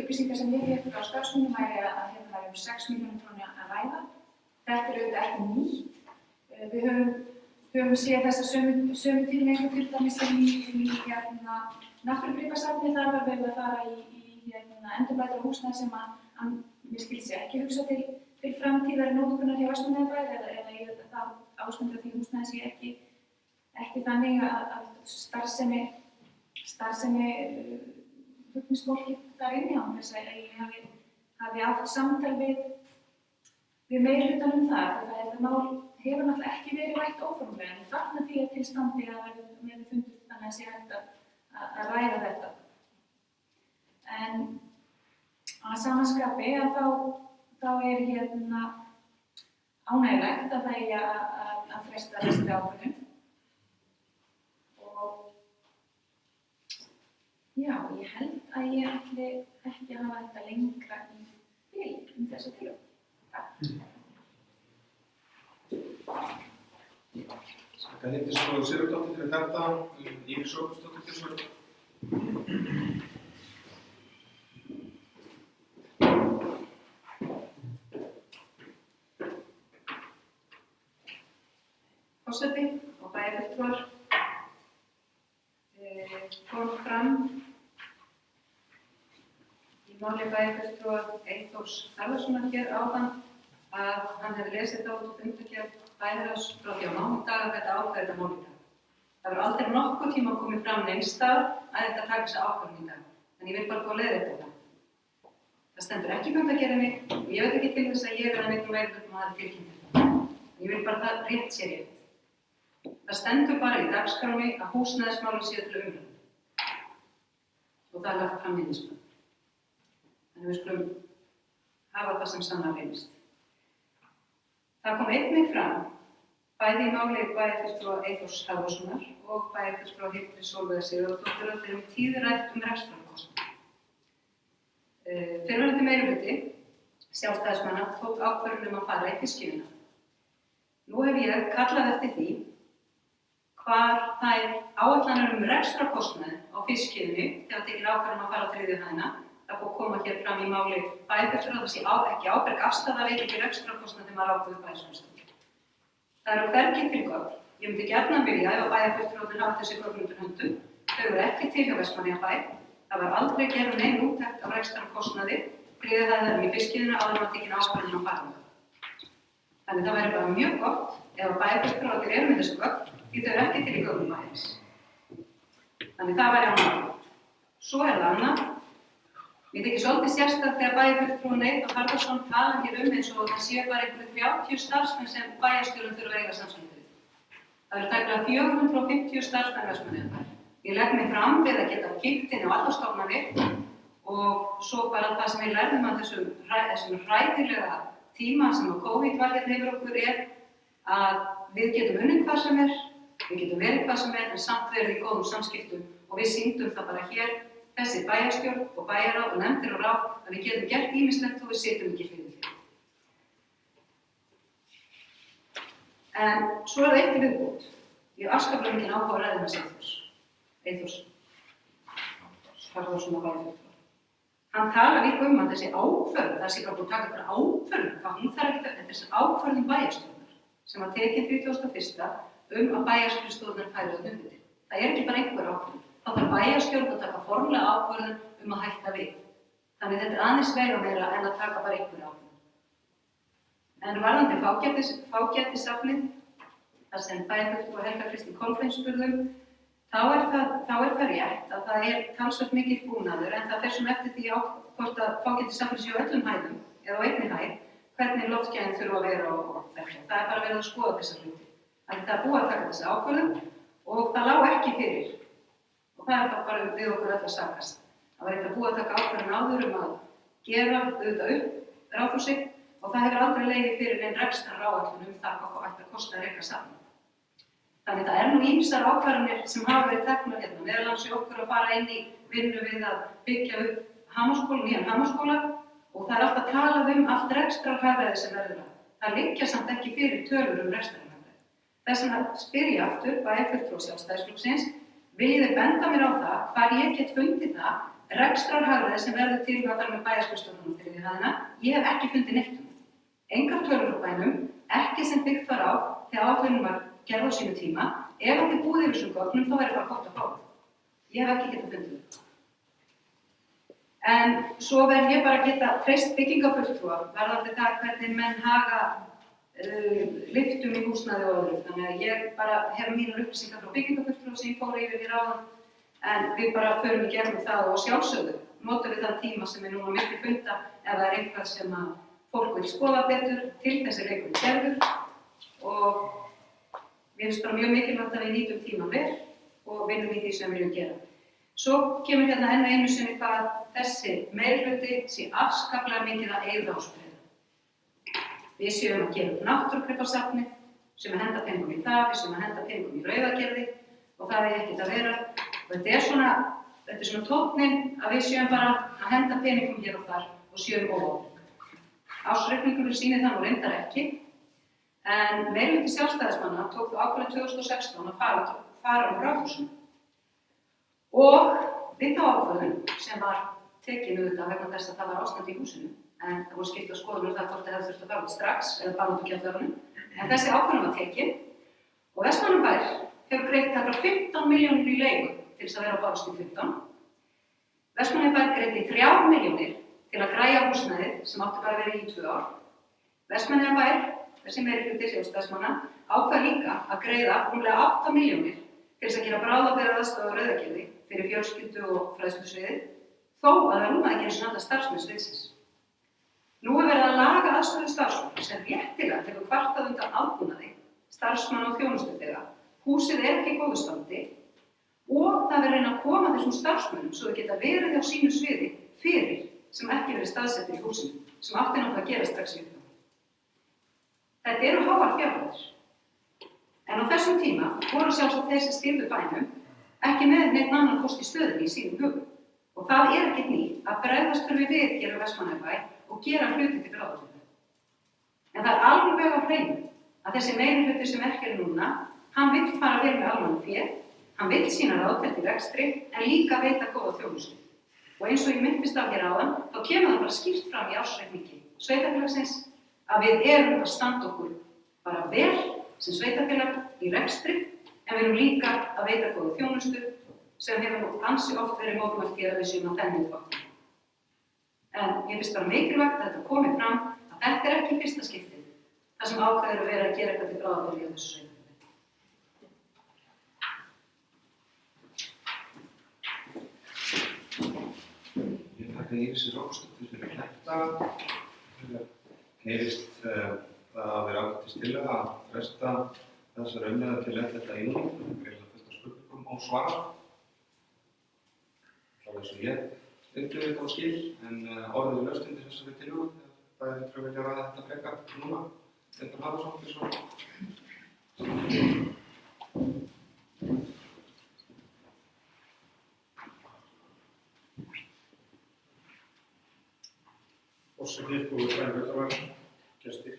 upplýsingar sem ég fékk frá starfsmönnum væri að hérna væri 6 milljónir króna að ræða. Þetta er auðvitað ekki nýtt. Við höfum séð þessa sömu tilneyingu til dæmis í náttúrugripasafni. Þar var verið að fara í endurbætur á húsnæði sem að mér skilst ég ekki hugsa til framtíðar notkunar hjá Vestmannaeyjabæ eða ég veit að það ástunda því húsnæði sé ekki þannig að starfsemi hugnist fólki þar inni á þess að ég hafi átt samtal við meirihlutann það. Þetta mál hefur náttúrulega ekki verið rætt óformlega en ég fagna því að til standi að verði fundur þannig að sé hægt að ræða þetta. En að samanskapi að þá er ánægjulegt að það eigi að fresta þessari ákvörðun. Og já, ég held að ég ætli ekki að hafa þetta lengra í bili þessa tillögu. Takk. Þakka Herdísi Sigurðardóttur fyrir þetta, Íris Ómarsdóttur fyrir svör. Forseti og bæjarfulltrúar kom fram í máli bæjarfulltrúa Eyþórs Harðarsonar hér áðan að hann hefði lesið þetta út úr fundargerð bæjarráðs frá því á mánudag að þetta ákvæði þetta mál í dag. Það hefur aldrei nokkuð tíma komið fram neins staðar að þetta taki þessa ákvörðun í dag. En ég vil bara fá að leiðrétta það. Það stendur ekki í fundargerðinni og ég veit ekki til þess að ég eða neitt meirihlutum hafi tilkynnt þetta. Ég vil bara það rétt sé rétt. Það stendur bara í dagskránni að húsnæðismálin séu til umræðu. Og það er lagt fram minnisblað. Þannig við skulum hafa það sem sannarlega reynist. Það kom einnig fram, bæði í máli bæjarfulltrúa Eyþórs Harðarsonar og bæjarfulltrúa Hildi Sólveigar Sigurðardóttur að þeir tíðrætt rekstrarkostnað. Fyrrverandi meirihluti sjálfstæðismanna tók ákvörðun að fara í fiskimiðuna. Nú hef ég kallað eftir því hvar þær áætlanir rekstrarkostnað á fiskiðinu þegar tekin ákvörðun að fara á 3. hæðina. Það búið að koma hér fram í máli bæjarfulltrúa að það sé ekki ábyrg afstaða veit ekki rekstrarkostnað þegar maður ákveður bæjarstjórnarstofnun. Það eru hvergi til gögn. Ég myndi gjarnan vilja ef að bæjarfulltrúarnir hafa þessi gögn undir höndum. Þau eru ekki til hjá Vestmannaeyjabæ. Það var aldrei gerð nein úttekt á rekstrarkostnaði þriðju hæðarinnar í fiskiðinu áður en var tekin ákvörðun á farinu. Þannig það væri bara mjög gott ef að bæjarfulltrúarnir eru með þessu gögn því þau eru ekki til í gögnum bæjarins. Þannig það væri annað. Svo er það annað. Mér þykir svolítið sérstakt þegar bæjarfulltrúinn Eyþór Harðarson tala hér eins og það séu bara einhverjir 30 starfsmenn sem bæjarstjórinn þurfa að eiga samskipti við. Það eru tæplega 450 starfsmenn Vestmannaeyjabæjar. Ég legg mig fram við að geta kíkt inn á allar stofnanir og svo bara það sem við lærðum af þessum hræðilega tíma sem að COVID var hérna yfir okkur að við getum unnið hvað sem við getum verið hvað sem en samt verið í góðum samskiptum og við sýndum það bara hér, þessi bæjarstjórn og bæjarráð og nefndir og ráð að við getum gert ýmislegt þó við sitjum ekki hlið við hlið. En svo er það eitt í viðbót. Ég hef afskaplega mikinn áhuga á ræðum hans Eyþórs Harðarson og bæjarfulltrúa. Hann talar líka að þessi ákvörðun, það sé bara búin að taka ykkur ákvörðun, hvað hún þarf ekki að þessi ákvörðun bæjarstjórnar sem var tekin 31. Að bæjarskrifstofurnar færu að undir. Það er ekki bara einhver ákvörðun. Þá þarf bæjarstjórn að taka formlega ákvörðun að hætta við. Þannig þetta er aðeins meira en að taka bara einhver ákvörðun. En varðandi fágætissafnið, þar sem bæjarfulltrúi Helga Kristín Kolbeins spurðum, þá er það rétt að það er talsvert mikill búnaður en það fer svona eftir því hvort að fágætissafnið séu á öllum hæðum eða á einni hæð, hvernig loftgæðin þurfa að vera og þetta. Það er bara verið að skoða þessa hluti. Það er búið að taka þessi ákvörðun og það lá ekki fyrir. Og það er það bara við okkur öll að sakast. Það var eitthvað búið að taka ákvörðun áður að gera auðvitað upp Ráðhúsið og það hefur aldrei legið fyrir neinn rekstraráætlun það hvað ætti að kosta að reka saman. Þannig það er nú ýmsar ákvarðanir sem hafa verið teknar hérna, meðal annars okkur að fara inn í vinnu við að byggja upp nýjan Hamarsskóla og það er alltaf talað allt rekstrarhagræði sem verður að. Það liggja samt ekki fyrir tölur rekstrarhagræði. Þess vegna spyr ég aftur bæjarfulltrúa Sjálfstæðisflokksins, viljið þið benda mér á það hvar ég get fundið það rekstrarhagræði sem verður til með bæjarskrifstofnunum þriðju hæðina. Ég hef ekki fundið neitt um það. Engar tölur úr bænum, ekki sem byggt var á þegar áætlunin var gerð á sínu tíma. Ef þið búið yfir þessum gögnum þá er bara gott að fá það. Ég hef ekki getað fundið það. En svo verð ég bara að geta treyst byggingafulltrúa varðandi það hvernig menn haga lyftum í húsnæði og öðru. Þannig að ég bara hef mínar upplýsingar frá byggingafulltrúa sem ég fór yfir hér áðan en við bara förum í gegnum það og sjálfsögðu notum við þann tíma sem er núna miklu funda ef það er eitthvað sem að fólk vil skoða betur til þessi leikur gerður og mér finnst bara mjög mikilvægt að við nýtum tíma vel og vinnum í því sem við viljum gera. Svo kemur hérna enn einu sinni hvað þessi meirihluti sé afskaplega mikið að eyða áspreyða. Við séum að gera upp náttúrugripasafni sem að henda peningum í það, við séum að henda peningum í Rauðagerði og það er ekkert að vera. Og þetta er svona tónninn að við séum bara að henda peningum hér og þar og séum óábyrg. Ársreikningurinn sýnir það nú reyndar ekki, en meirihluti Sjálfstæðismanna tók þá ákvörðun 2016 að fara Ráðhúsinu. Og við þá ákvörðun sem var tekin auðvitað vegna þess að það var ástand í húsinu, en það voru skipta skoðanir það hvort það hefði þurft að fara út strax eða bara út úr kjallarunum, en þessi ákvörðun var tekin og Vestmannaeyjabær hefur greitt tæplega 15 milljónir í leigu til þess að vera á Bárustíg 15. Vestmannaeyjabær greiddi 3 milljónir til að græja húsnæðið sem átti bara að vera í 2 ár. Vestmannaeyjabær, þessi meirihluti Sjálfstæðismanna, ákvað líka að greiða rúmlega 8 milljónir til þess að gera bráðabirgðaaðstöðu á Rauðagerði fyrir fjölskyldu og fræðslusviðið, þó að það rúmaði ekki eins og alla starfsmenn sviðsins. Nú er verið að laga aðstöðu starfsfólks sem réttilega hefur kvartað undan aðbúnaði, starfsmanna og þjónustuþega. Húsið er ekki í góðu standi og það verður reyna að koma þessum starfsmönnum svo þau geta verið á sínu sviði fyrir sem ekki verið staðsettir í húsinu, sem átti náttúrulega að gera strax í upphafi. Þetta eru háar fjárhæðir. En á þessum tíma voru sjálfsagt þeir sem stýrðu bænum ekki með neitt annan kost í stöðunni í sínum hugum. Og það er ekkert nýtt að bregðast þurfi við hér á Vestmannaeyjabæ og gera hluti til bráðabirgða. En það er alveg á hreinu að þessi meirihluti sem er hér núna, hann vill fara vel með almannafé, hann vill sína ráðdeild í rekstri en líka veita góða þjónustu. Og eins og ég minntist á hér áðan, þá kemur það bara skýrt fram í ársreikningi sveitarfélagsins að við erum að standa okkur bara vel sem sveitarfélag í rekstri, en við erum líka að veita góða þjónustu sem hefur nú ansi oft verið mótmælt hér að við séum að þenni upp okkur. En ég finnst bara mikilvægt að þetta komi fram að þetta er ekki fyrsta skiptið þar sem ákveður að vera að gera eitthvað til bráðabirgða í þessu sveitarfélagi. Ég þakka Írisi Róksdóttur fyrir þetta. Heyrist það að vera ágætis tillaga að fresta þessar umræðu til 11. júní. Það er greiðlega fullt af spurningum ósvarað. Það er svo ég stundi þetta á skil, en orðið er laust undir þessari tillögu. Það er fyrir að vilja ræða þetta frekar núna. Þetta hafa svolítið svo. Forseti og hluthafa, gestir.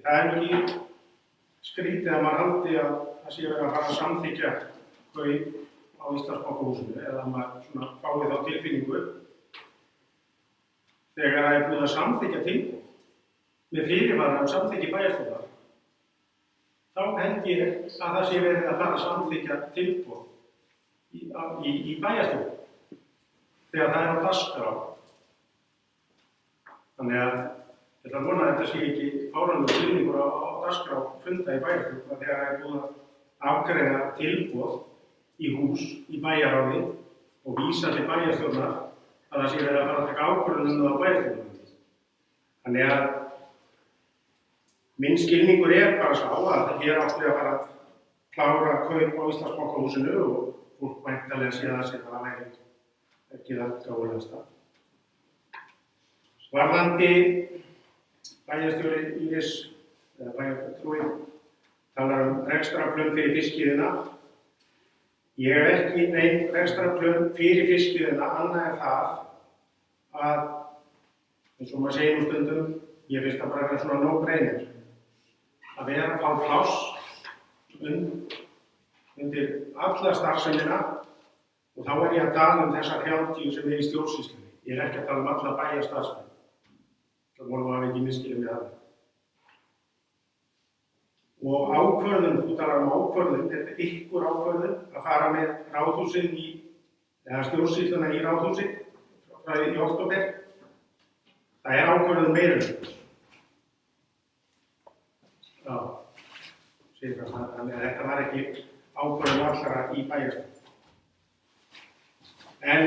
Það er ekki skrítið að maður haldi að það sé verið að fara að samþykkja kaup á Íslandsbankahúsinu eða að maður svona fái þá tilfinningu þegar það er búið að samþykkja tilboð með fyrirvara um samþykki bæjarstjórnar. Þá held ég að það sé verið að fara að samþykkja tilboð í bæjarstjórn þegar það er á dagskrá. Þannig að ég ætla að vona að þetta sé ekki fáránlegur stuðningur á dagskrá funda í bæjarstjórn þegar það er búið að afgreiða tilboð í hús í bæjarráði og vísa til bæjarstjórnar að það sé verið að fara að taka ákvörðun um það á bæjarstjórnarfundi. Þannig að minn skilningur er bara sá að hér áttu að fara að klára kaup á Íslandsbankahúsinu og fólk væntanlega sé að það sé bara væri ekki það gáfulegasta. Varðandi bæjarstjóri Íris, eða bæjarfulltrúi, talar rekstrarplön fyrir fiskiðina. Ég hef ekki neinn rekstrarplön fyrir fiskiðina annað en það að, eins og maður segir nú stundum, ég finnst það bara vera svona no-brainer. Að vera að fá pláss undir alla starfsemina og þá er ég að tala um þessa 30 sem er í stjórnsýslunni. Ég er ekki að tala um alla bæjarstarfsmenn. Það voru að ekki miskilja með það. Og ákvörðun, þú talar um ákvörðun, þetta er ykkur ákvörðun að fara með ráðhúsið eða stjórnsýsluna í ráðhúsið frá í október. Það er ákvörðun meirihluta. Já, segir það, þannig að þetta var ekki ákvörðun allra í bæjarstjórn. En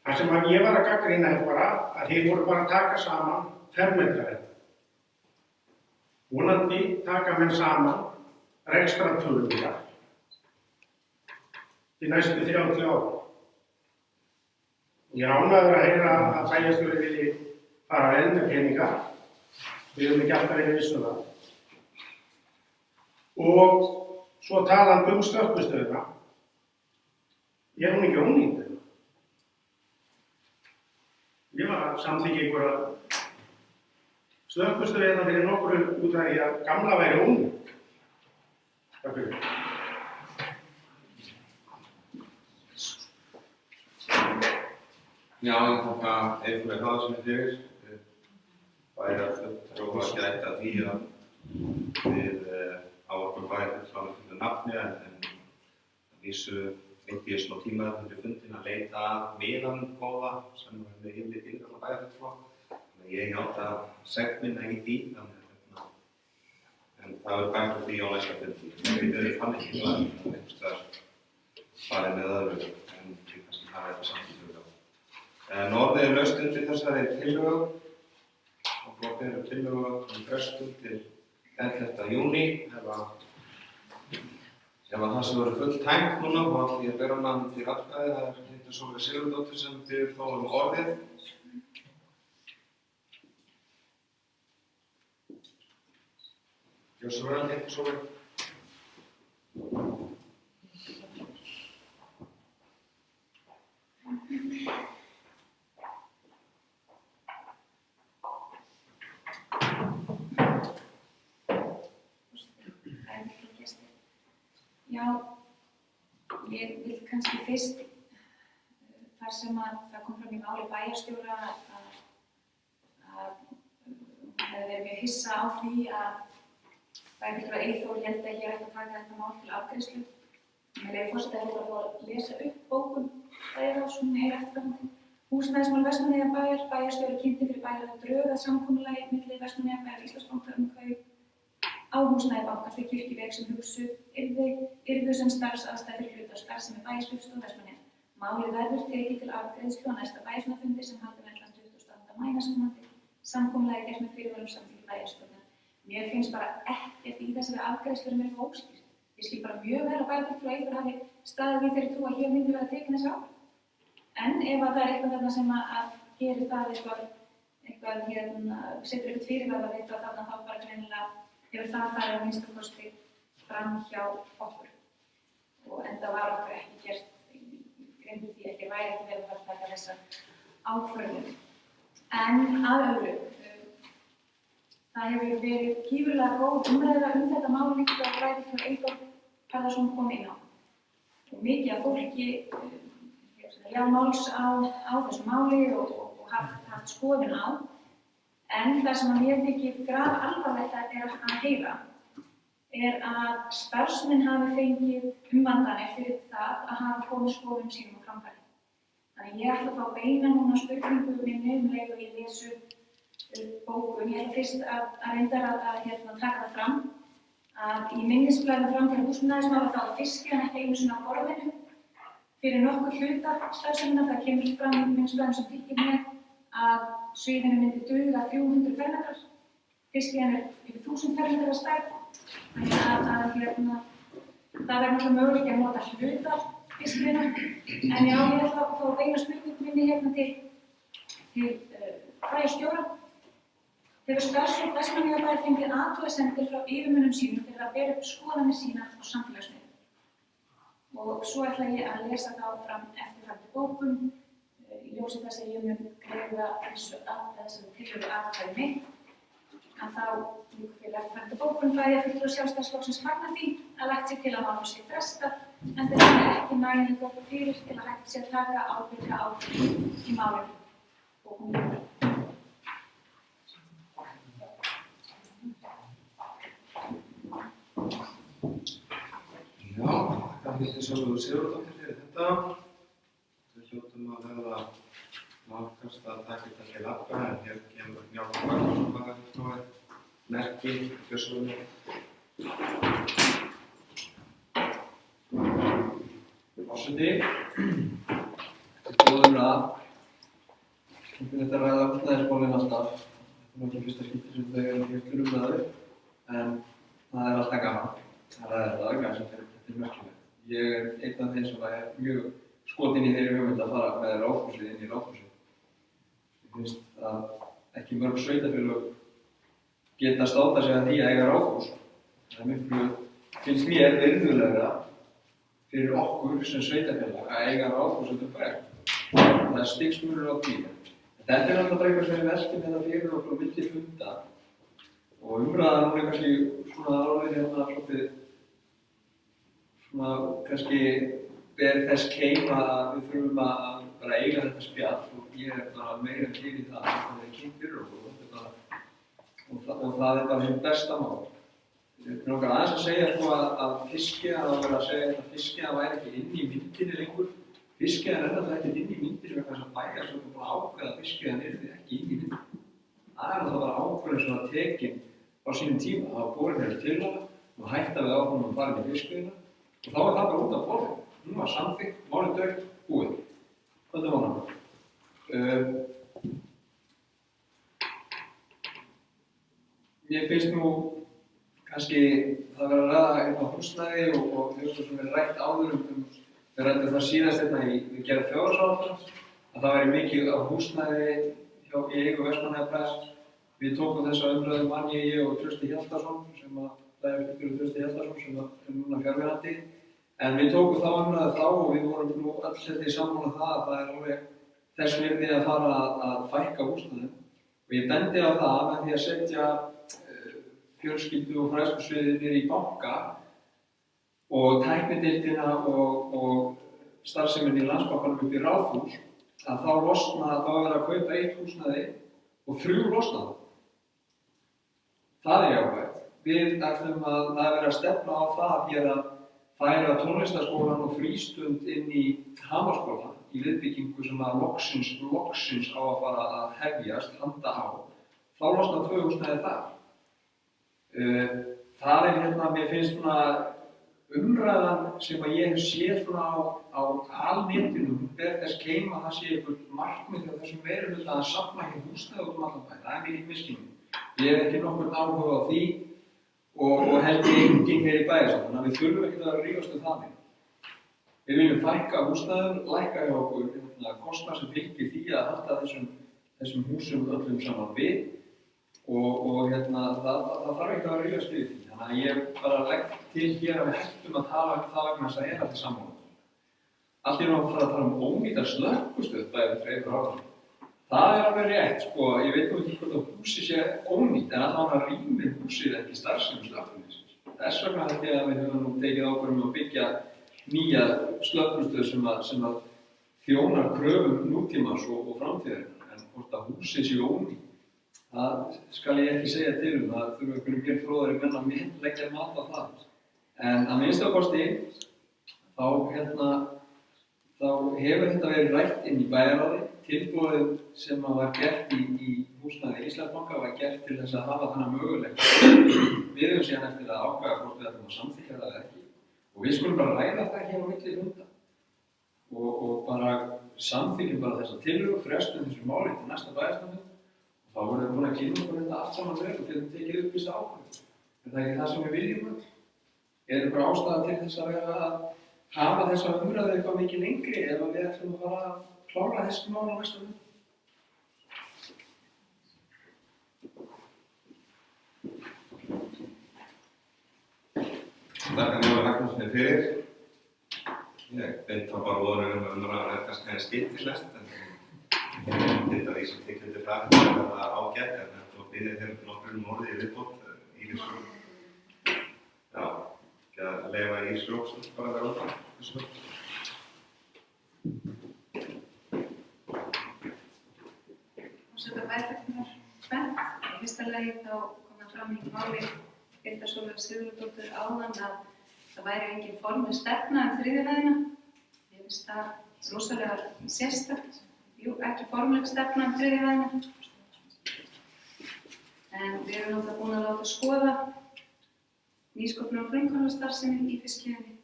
það sem ég var að gagnrýna er bara að þeir voru bara að taka saman fermetraverð. Vonandi taka menn saman rekstrartölurnar til næstu 30 ára. Ég er ánægður að heyra að bæjarstjóri vilji fara vel með peninga. Við höfum ekki alltaf verið viss um það. Og svo talandi um slökkvistöðina. Er hún ekki ónýtt? Ég var að samþykkja einhverja slökkvistöðina fyrir nokkru út af því að gamla væri ónýtt. Takk fyrir. Já, ég þakka Eyþóri Hlaðssyni fyrir. Bæði að fulltrúa að gæta því að við ávarpum bæði frá þetta nafni en vísu veit ég smá tíma fyrir fundin að leita að miðan góða sem er með yfirleitt yngre bæjarfulltrúa. Ég hjáta segmina í því, en það er bært úr því á næsta fundi. Við fann ekki að einhverstaðar farið með öðru, en við kannski hafa þetta samtíð. Orðið er laust undir þessari tillögu og flokkur eru tillögu frestun til 11. júní. Ef það sem verður fullt tæmt núna, þá ætlum ég að bera hana til atkvæði. Það er Hildur Sólveig Sigurðardóttir sem biður þá orðið. Gjörðu svo vel, Hildur Sólveig. Já, ég vil kannski fyrst, þar sem að það kom fram í máli bæjarstjóra að hún hefði verið mjög hissa á því að Bæjarfulltrúi Eyþór héldi að hér ætti að taka þetta mál til afgreiðslu. Með leyfi forseta hefur að fá að lesa upp bókun bæjarráðs, hún eftirfarandi. Húsnæðismál Vestmannaeyjabæjar, bæjarstjóri kynnti fyrir bæjarráð drög að samkomulagi milli Vestmannaeyjabæjar og Íslandsbanka kaup á húsnæði bankans við Kirkjuveg sem hugsuð yrðu sem starfsaðstæður hluta starfsemi bæjarskrifstofu Vestmannaeyja. Málið verður tekið til afgreiðslu á næsta bæjarstjórnarfundi sem haldinn verður 28. maí næstkomandi. Samkomulagið gert með fyrirvörum samþykki bæjarstjórnar. Mér finnst bara ekkert í þessari afgreiðslu sem er óskýrt. Ég skil bara mjög vel að bæjarfulltrúi Eyþór hafi staðið í þeirri trú að hér myndi vera tekin þessi ákvörðun. En ef það er eitthvað þarna sem að gerir það eitthvað setur eitthvað fyrirvara við þetta þarna þá bara greinilega hefur það farið að minnsta kosti fram hjá okkur. Og enda var okkur ekki gert grein fyrir því ekki væri ekki vel að taka þessa ákvörðun. En að öðru, það hefur verið gífurlega góð umræða þetta mál líka og bæjarfulltrúi Eyþór Harðarson kom inn á. Og mikið af fólki ljá máls á þessu máli og haft skoðun á. En það sem mér þykir grafalvarlegt er að heyra að starfsmenn hafi fengið umvandanir fyrir það að hafa komið skoðun sínum á framfæri. Þannig ég ætla að fá beina núna spurningu minni leið og ég lesu bókun. Ég ætla fyrst að reynda að taka það fram að í minnisblaði fram til húsnæðismála þá var fiskinn ekki einu sinni á borðinu fyrir nokkur hluta starfseminnar. Það kemur fram í minnisblaðinu sem fylgir með að sviðinu myndi duga 300 fermetrar. Fiskinn yfir 1000 fermetrar að stærð. Þannig að það verður náttúrulega möguleiki að nota hluta fiskina. En já, ég ætla að fá beina spurningu minni til bæjarstjóra. Hefur starfsfólk Vestmannaeyjabæjar fengið athugasemdir frá yfirmönnum sínum fyrir að bera upp skoðanir sínar á samfélagsmiðlum. Og svo ætla ég að lesa þá fram eftirfarandi bókun. Í ljósi þess að ég mun greiða þessari tillögu atkvæði mitt. En þá líkur fyrir eftirfarandi bókun bæjarfulltrúi Sjálfstæðisflokksins fagnar því að lagt sé til að málinu sé frestað, enda er það ekki nægilega gott fyrir til að hægt sé að taka ábyrga ákvörðun í málinu. Bókun lýkur. Já, það finnst sjálfur Sigurðardóttir fyrir þetta. Við hljótum að verða nálgast að taka þetta til atkvæða, en hér kemur Njáll Magnússon bæjarfulltrúi merki kjörsögunni. Forseti, góð umræða. Þetta er ræða húsnæðismálin alltaf. Þetta er ekki fyrsta skipti sem þau eru hér til umræðu, en það er alltaf gaman að ræða þetta, kannski þetta er merkilegt. Ég er einn af þeim sem er mjög skotinn í þeirri hugmynd að fara með Ráðhúsið inn í Ráðhúsið. Ég finnst að ekki mörg sveitarfélög geta státað sig að því að eiga Ráðhús. Það er miklu, finnst mér virðulegra fyrir okkur sem sveitarfélag að eiga Ráðhús út bæjar. Það er stigsmunur á því. Þetta er alltaf bara eitthvað sem við veltum hérna fyrir okkur á milli funda og umræðan hún er kannski svona alveg hérna svolítið svona kannski ber þess keima að við þurfum að bara eiga þetta spjall og ég er bara meira til í það að það er kynnt fyrir okkur og það er bara hinn besta mál. Ég er okkar aðeins að segja að fiskiðan að vera að segja að fiskiðan væri ekki inn í myndinni lengur. Fiskiðan er alltaf ekki inn í myndinni vegna þess að bæjarstjórnin bara ákveða að fiskiðan er ekki inn í myndinni. Það er alltaf bara ákveðin svona tekin á sínum tíma. Það var borin hér til hana og hætta við áfram að fara inn í fiskiðina og þá er það bara út af borðinu. Nú var samþykkt, málið dautt, búið. Þetta var hann. Mér finnst nú kannski það vera að ræða hérna húsnæði og þau sem er rætt áður við rættum það síðast hérna við gerðum þjóðarsáttmála að það væri mikið á húsnæði í eigu Vestmannaeyjabæjar. Við tókum þessa umræðu manni ég og Trausti Hjaltason sem að Trausti Hjaltason sem er núna fjarverandi. En við tókum þá umræðu þá og við vorum nú öll setið sammála það að það er alveg þess virði að fara að fækka húsnæðum. Og ég bendi á það með því að setja fjölskyldu og fræðslusviðið niður í banka og tæknideildina og starfsemin í Landsbankanum upp í Ráðhús að þá verður að kaupa 1 húsnæði og 3 losna það. Það er jákvætt. við ætlum að vera að stefna á það hér að færa tónlistarskólann og frístund inn í Hamarsskóla í viðbyggingu sem að loksins á að fara að hefjast, handa á. Þá losna 2 húsnæði þar. Það hérna, mér finnst svona umræðan sem að ég hef séð svona á alnetinu, ber þess keim að það sé einhvern markmið hjá þessum meirihluta að safna hér húsnæði út allan bæ. Það mikið misskilning. Ég hef ekki nokkurn áhuga á því og held enginn hér í bæjarstjórn, þannig að við þurfum ekki að rífast það mig. Við viljum fækka húsnæðum, lækka hjá okkur kostnað sem fylgir því að halda þessum húsum öllum saman við og það þarf ekki að rífast við því. Þannig að ég bara legg til hér að við hættum að tala það vegna þess að allir sammála. Allt í einu að fara að tala ónýta slökkvistöð bæði 3 ára. Það alveg rétt, sko, ég veit ekki hvort að húsið sé ónýtt, en allavega rýmir húsið ekki starfsemi slökkvistöðs. Þess vegna held ég að við höfum nú tekið ákvörðun að byggja nýja slökkvistöð sem að þjónar kröfum nútímans og framtíðarinnar, en hvort að húsið sé ónýtt. Það skal ég ekki segja til það þurfum einhverjum mér fróðari menn að leggja mat á það. En að minnsta kosti, þá hefur þetta verið rætt inn í bæjarráði. Tilboðið sem var gert í húsnæði Íslandsbanka var gert til þess að hafa þennan möguleika. Við höfum síðan eftir að ákveða hvort við ætlum að samþykkja það eða ekki. Og við skulum bara ræða það hér á milli funda. Og bara samþykkjum bara þessa tillögu, frestum þessu máli til næsta bæjarstjórnarfund. Þá vorum við búin að kynna okkur þetta allt saman vel og getum tekið upplýsta ákvörðun. Er það ekki það sem við viljum öll? Er bara ástæða til þess að vera að hafa þessa umræðu eitthvað mikið lengri ef við ætlum að fara að klára þessu mál á næsta fund? Takk að mjög Magnús fyrir. Ég beint þá bara voru umræðan kannski aðeins skiptislegt, en þetta því sem tekið þetta fram er það ágætt, en þetta byrðið þegar nokkrum orðið í viðbót í þessu. Já, ekki að leifa í slóksum bara að vera út af þessu. Forseta bæjarstjórnar tvennt. Í fyrsta lagi þá kom það fram í máli Hilda Sólveig Sigurðardóttur áðan að það væri engin formleg stefna þriðju hæðina. Ég finnst það rosalega sérstakt. Jú, ekki formleg stefna þriðju hæðina. En við erum náttúrulega búin að láta skoða nýsköpunar og frumkvöðlastarfsemi í fiskveiðinni.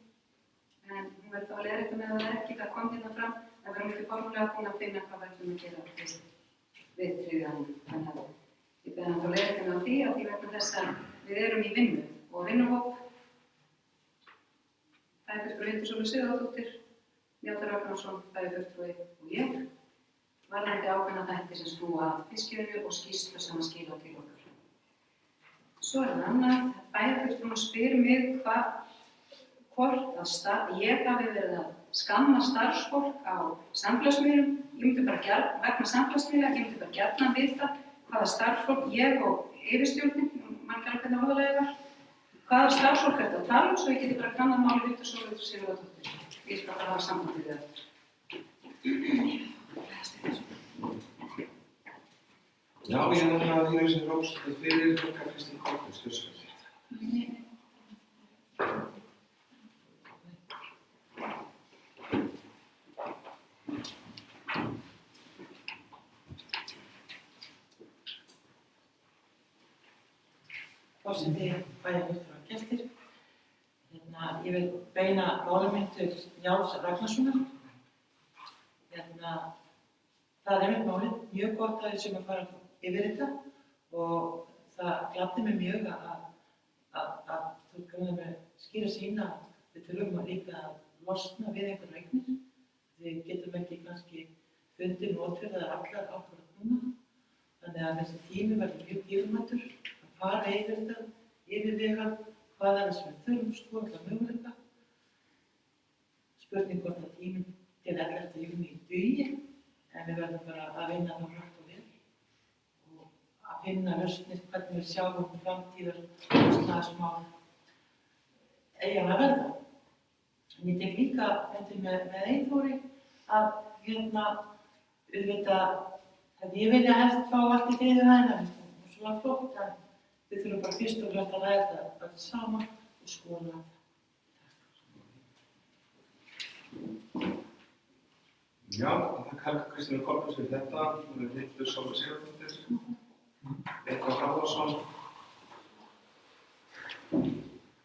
En hún verður þá að leiðrétta með það ekki, það kom hérna fram, en við erum ekki formlega búin að finna hvað við ætlum að gera við þriðju hæðina. Þannig að ég beði hann þá leiðrétta með því að því vegna þess að við erum í vinnu og vinnuhóp. Bæjarfulltrúi Hildur Sólveig Sigurðardóttir, Njáll Ragnarsson, bæjarfulltrúi og ég, varðandi ákveðna þætti sem snúa að fiskveiðinni og skýrslu sem að skila til okkar. Svo er það annað, bæjarfulltrúin spyr mig hvort að ég hafi verið að skamma starfsfólk á samfélagsmiðlum. Ég myndi bara vegna samfélagsmiðla, ég myndi bara gjarnan vita hvaða starfsfólk ég og yfirstjórnin, margar hvernig orðalagið var, hvaða starfsfólk er þetta að tala svo ég geti bara kannað máli Hildur Sólveig Sigurðardóttir. Ég skal bara hafa samband við það. Já, ég er núna að þessi róst fyrir Kristín Kolbjörns Kjörsson. Forseti, bæjarfulltrúar og gestir. Ég vil beina máli mitt til Njáls Ragnarssonar. Það er einmitt málið, mjög gott að þessum að fara yfir þetta og það gladdi mig mjög að þú komið með skýra sína að við þurfum að líka að losna við einhverja eignir. Við getum ekki kannski fundið notfélagar allar ákvörðan núna. Þannig að þessi tími verður mjög dýrmætur að fara yfir þetta, yfirvega hvað er það sem við þurfum, skoða möguleika. Spurning hvort að tíminn til 11. júní dugi, en við verðum bara að vinna þá hratt og vel og að finna lausnir hvernig við sjáum framtíðar húsnæðismál eiga að verða. En ég tek líka undir með Eyþóri að auðvitað hefði ég vilja helst fá allt í þriðju hæðina og svona flott, en við þurfum bara fyrst og fremst að ræða þetta öll saman og skoða þetta. Já, þakka Helga Kristínu Kolbjörns fyrir þetta. Hildur Sólveig Sigurðardóttir, Birgir Harðarsson.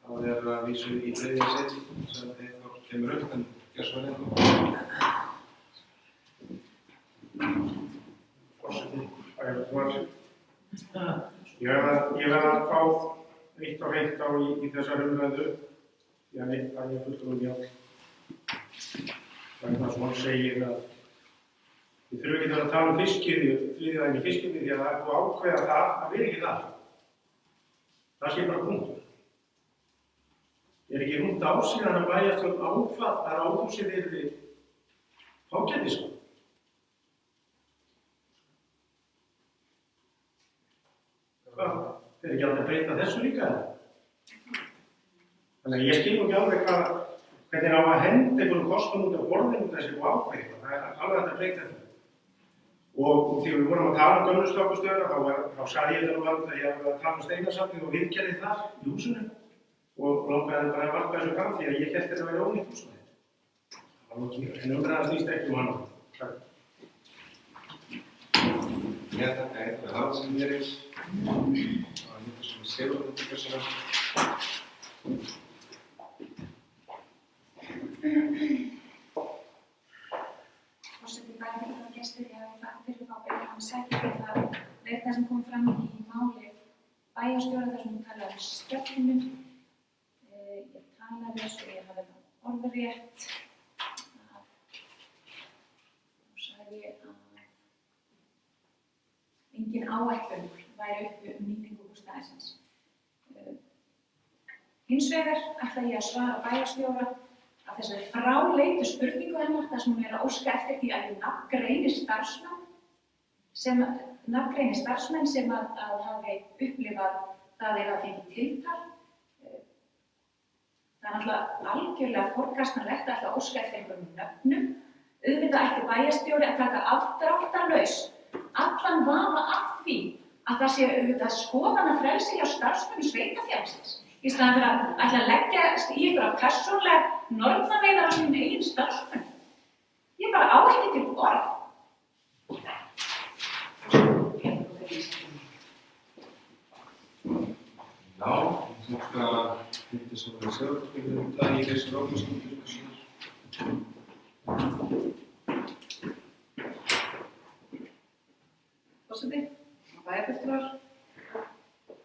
Það að vísu í þriðja sinn sem Eyþór kemur upp, en gjör svo vel. Forseti, ég verð að fá eitt og heitt á í þessar umræðu, því að eitt að ég fulltrúi Njáll. Vegna sem hann segir að við þurfum ekki að tala um fiskiði, þriðjudaginn í fiskiði, því að það er búið að ákveða það að vera ekki það. Það sé bara punktur. Er ekki rúmt ár síðan að bæjarstjórn ákvað að Ráðhúsið yrði fágætisskóli? Hvað? Er ekki alveg að breyta þessu líka? Þannig að ég skil nú ekki alveg hvernig á að henda einhverjum kostum út af borðinu út af þessi og ákveða. Það er alveg að breyta þetta. Og þegar við vorum að tala um gömlu slökkvistöðina, þá sagði ég þetta nú alveg að ég var að tala um Steinasafnið og viðgerðið þar í húsinu og langaði bara að varpa þessu fram því að ég hélt þetta að vera ónýtt húsnæði. Það var ekki, en umræðan snýst ekki um annað. Takk. Ég þakka Eyþóri Harðarssyni fyrir. Það var Hildur Sólveig Sigurðardóttir fyrir. Forseti bæði fyrir þá gestir, ég hafi þakka fyrir þá byrja hann sæti fyrir að leita það sem kom fram í máli bæjarstjóra þar sem hún talaði um stefnu. Ég talaði svo ég hafi það orðrétt og sagði ég að engin áætlun væri uppi nýtingu húsnæðisins. Hins vegar ætla ég að svara bæjarstjóra að þessari fráleitu spurningu hennar þar sem hún er að óska eftir því að ég nafngreini starfsmenn sem að hafi upplifað það að fengið tiltal. Það er náttúrulega algjörlega forkastanlegt að óska eftir einhverjum nöfnum. Auðvitað ætti bæjarstjóri að taka afdráttarlaust allan vafa af því að það sé auðvitað skoðanafrelsi hjá starfsmönnum sveitarfélagsins. Í staðan fyrir að ætla að leggjast í einhverja persónulegar nornaveiðar á sínum eigin starfsmenn. Ég bara á ekki til orð. Já, ég þakka Hildur Sólveig Sigurðardóttir fyrir þetta. Ég leysi Róðmarsdóttir ykkur síðan. Forseti, bæjarfulltrúar.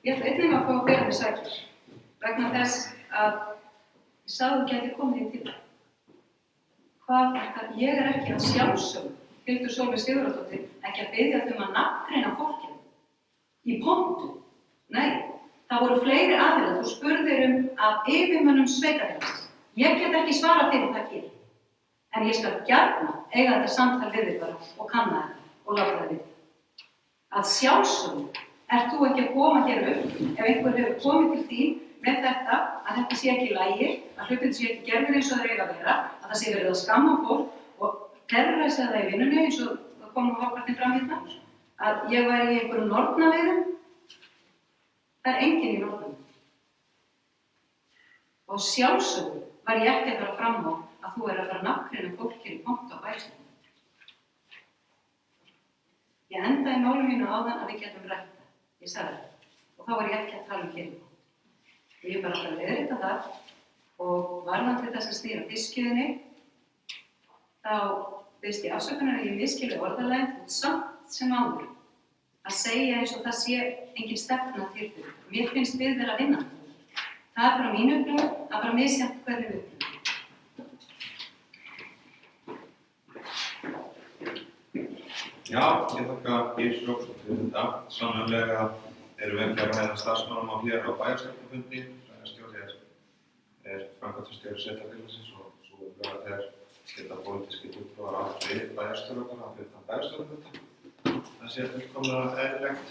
Ég ætla einnig að fá að bera mig sakir vegna þess að ég sagði að þú gæti komið í til. Hvað er það? Ég er ekki að sjálfsögðu, Hildur Sólveig Sigurðardóttir, ekki að biðja þau að nafngreina fólkið í pontu. Nei, það voru fleiri aðilar. Þú spurðir af yfirmönnum sveitarfélagsins. Ég get ekki svarað fyrir það gerir. En ég skal gjarna eiga þetta samtal við þig bara og kanna þetta og láta það vita. Að sjálfsögðu ert þú ekki að koma hér upp ef einhver hefur komið til þín með þetta að þetta sé ekki í lagi, að hlutin sé ekki gerðir eins og það eiga að vera, að það sé verið að skamma fólk og terroræsa það í vinnunni eins og það kom á hálfpartinn fram hérna, að ég væri í einhverjum nornaveiðum. Það er enginn í nornaveiðum. Og sjálfsögðu var ég ekki að fara fram á að þú er að fara nafngreina fólkið í pontu á bæjarstjórninni. Ég endaði í máli mínu áðan að við getum rætt það. Ég sagði það. Og þá var ég ekki að tala um hér í pontu. Og ég bara alltaf leiðrétta það og varðandi þess að snýra fiskiðinni, þá veist ég afsökunar að ég miskilur orðalegin út samt sem áður að segja eins og það sé engin stefna til því. Mér finnst við vera að vinna. Það er bara mín upplifun, það er bara misjafnt hvernig við upplifum. Já, ég þakka Íris Róðmarsdóttir fyrir þetta. Sannarlega erum við ekki að ræða starfsmannamál hér á bæjarstjórnarfundi. Bæjarstjóri er framkvæmdastjóri sveitarfélagsins og svo er það þegar geta pólitískir fulltrúar átt við bæjarstjóra bara að fyrir þann bæjarstjórnarfunda. Það sé fullkomlega eðlilegt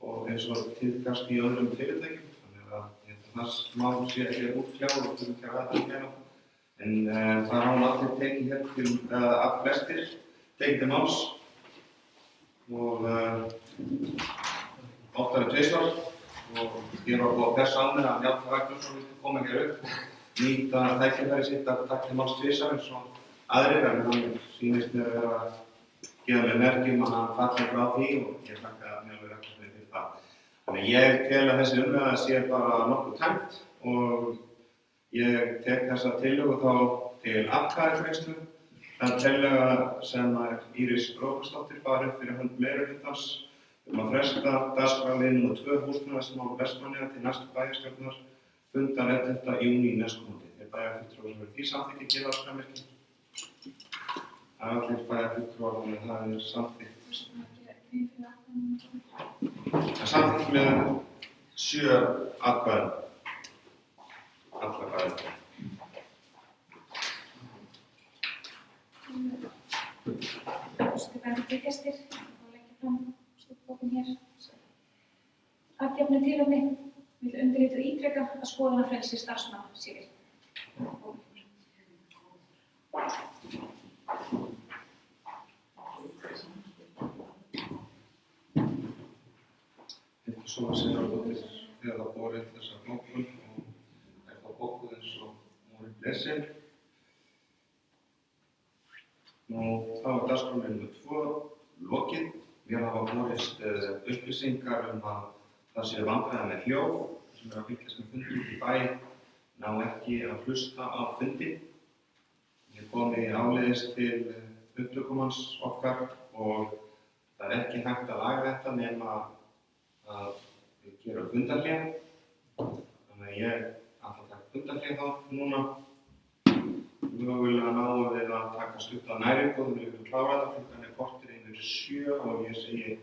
og eins og tíðkast í öðrum fyrirtækjum. Þannig að ég held að það mál sé ekki útkljáð og þurfum ekki að ræða það hérna. En það hafa allir tekið hér til að flestir tekið til máls og oftar en tvisvar og ég var búið að pressa á mig að Njáll Ragnarsson vildi koma hér upp og nýta tækifæri sitt að taka til máls tvisvar eins og aðrir, en hann sýnist mér að vera að gefa mér merki að hann falli frá því og ég þakka Njáli Ragnarsson fyrir það. Þannig ég tel að þessi umræða sé bara nokkuð tæmt og ég tek þessa tillögu þá til atkvæðagreiðslu. Það tillaga sem Íris Róbersdóttir bar upp fyrir hönd meirihlutans að fresta dagskrárlið nr. 2 húsnæðismál Vestmannaeyja til næstu bæjarstjórnar fundar 11. júní næstkomandi. Er bæjarfulltrúar sem verður því samþykki að gefa frammerki? Allir bæjarfulltrúar, þannig að það er samþykkt. Það er samþykkt með 7 atkvæðum. Alla bæjarfulltrúar. Stjórnarfæri gestir og leggja fram stjórnbókum hér. Að gefnu tilefni vil undirrituð ítreka að skoðanafrelsi starfsmanna sé virt. Hildur Sólveig Sigurðardóttir þegar það borið þessa bókun og er þá bókuð eins og hún er lesin. Þá er dagskrárlið nr. 2 lokið. Mér hafa borist upplýsingar að það sé vandræði með hljóð sem að fylgjast með fundi út í bæ ná ekki að hlusta á fundi. Ég kom áleiðis til upptökumanns okkar og það er ekki hægt að laga þetta nema að við gerum fundarhlé. Þannig að ég ætla að taka fundarhlé þá núna. Mögulega náum við að taka stutta næringu, við erum klárað, klukkan er korter yfir 7 og ég segi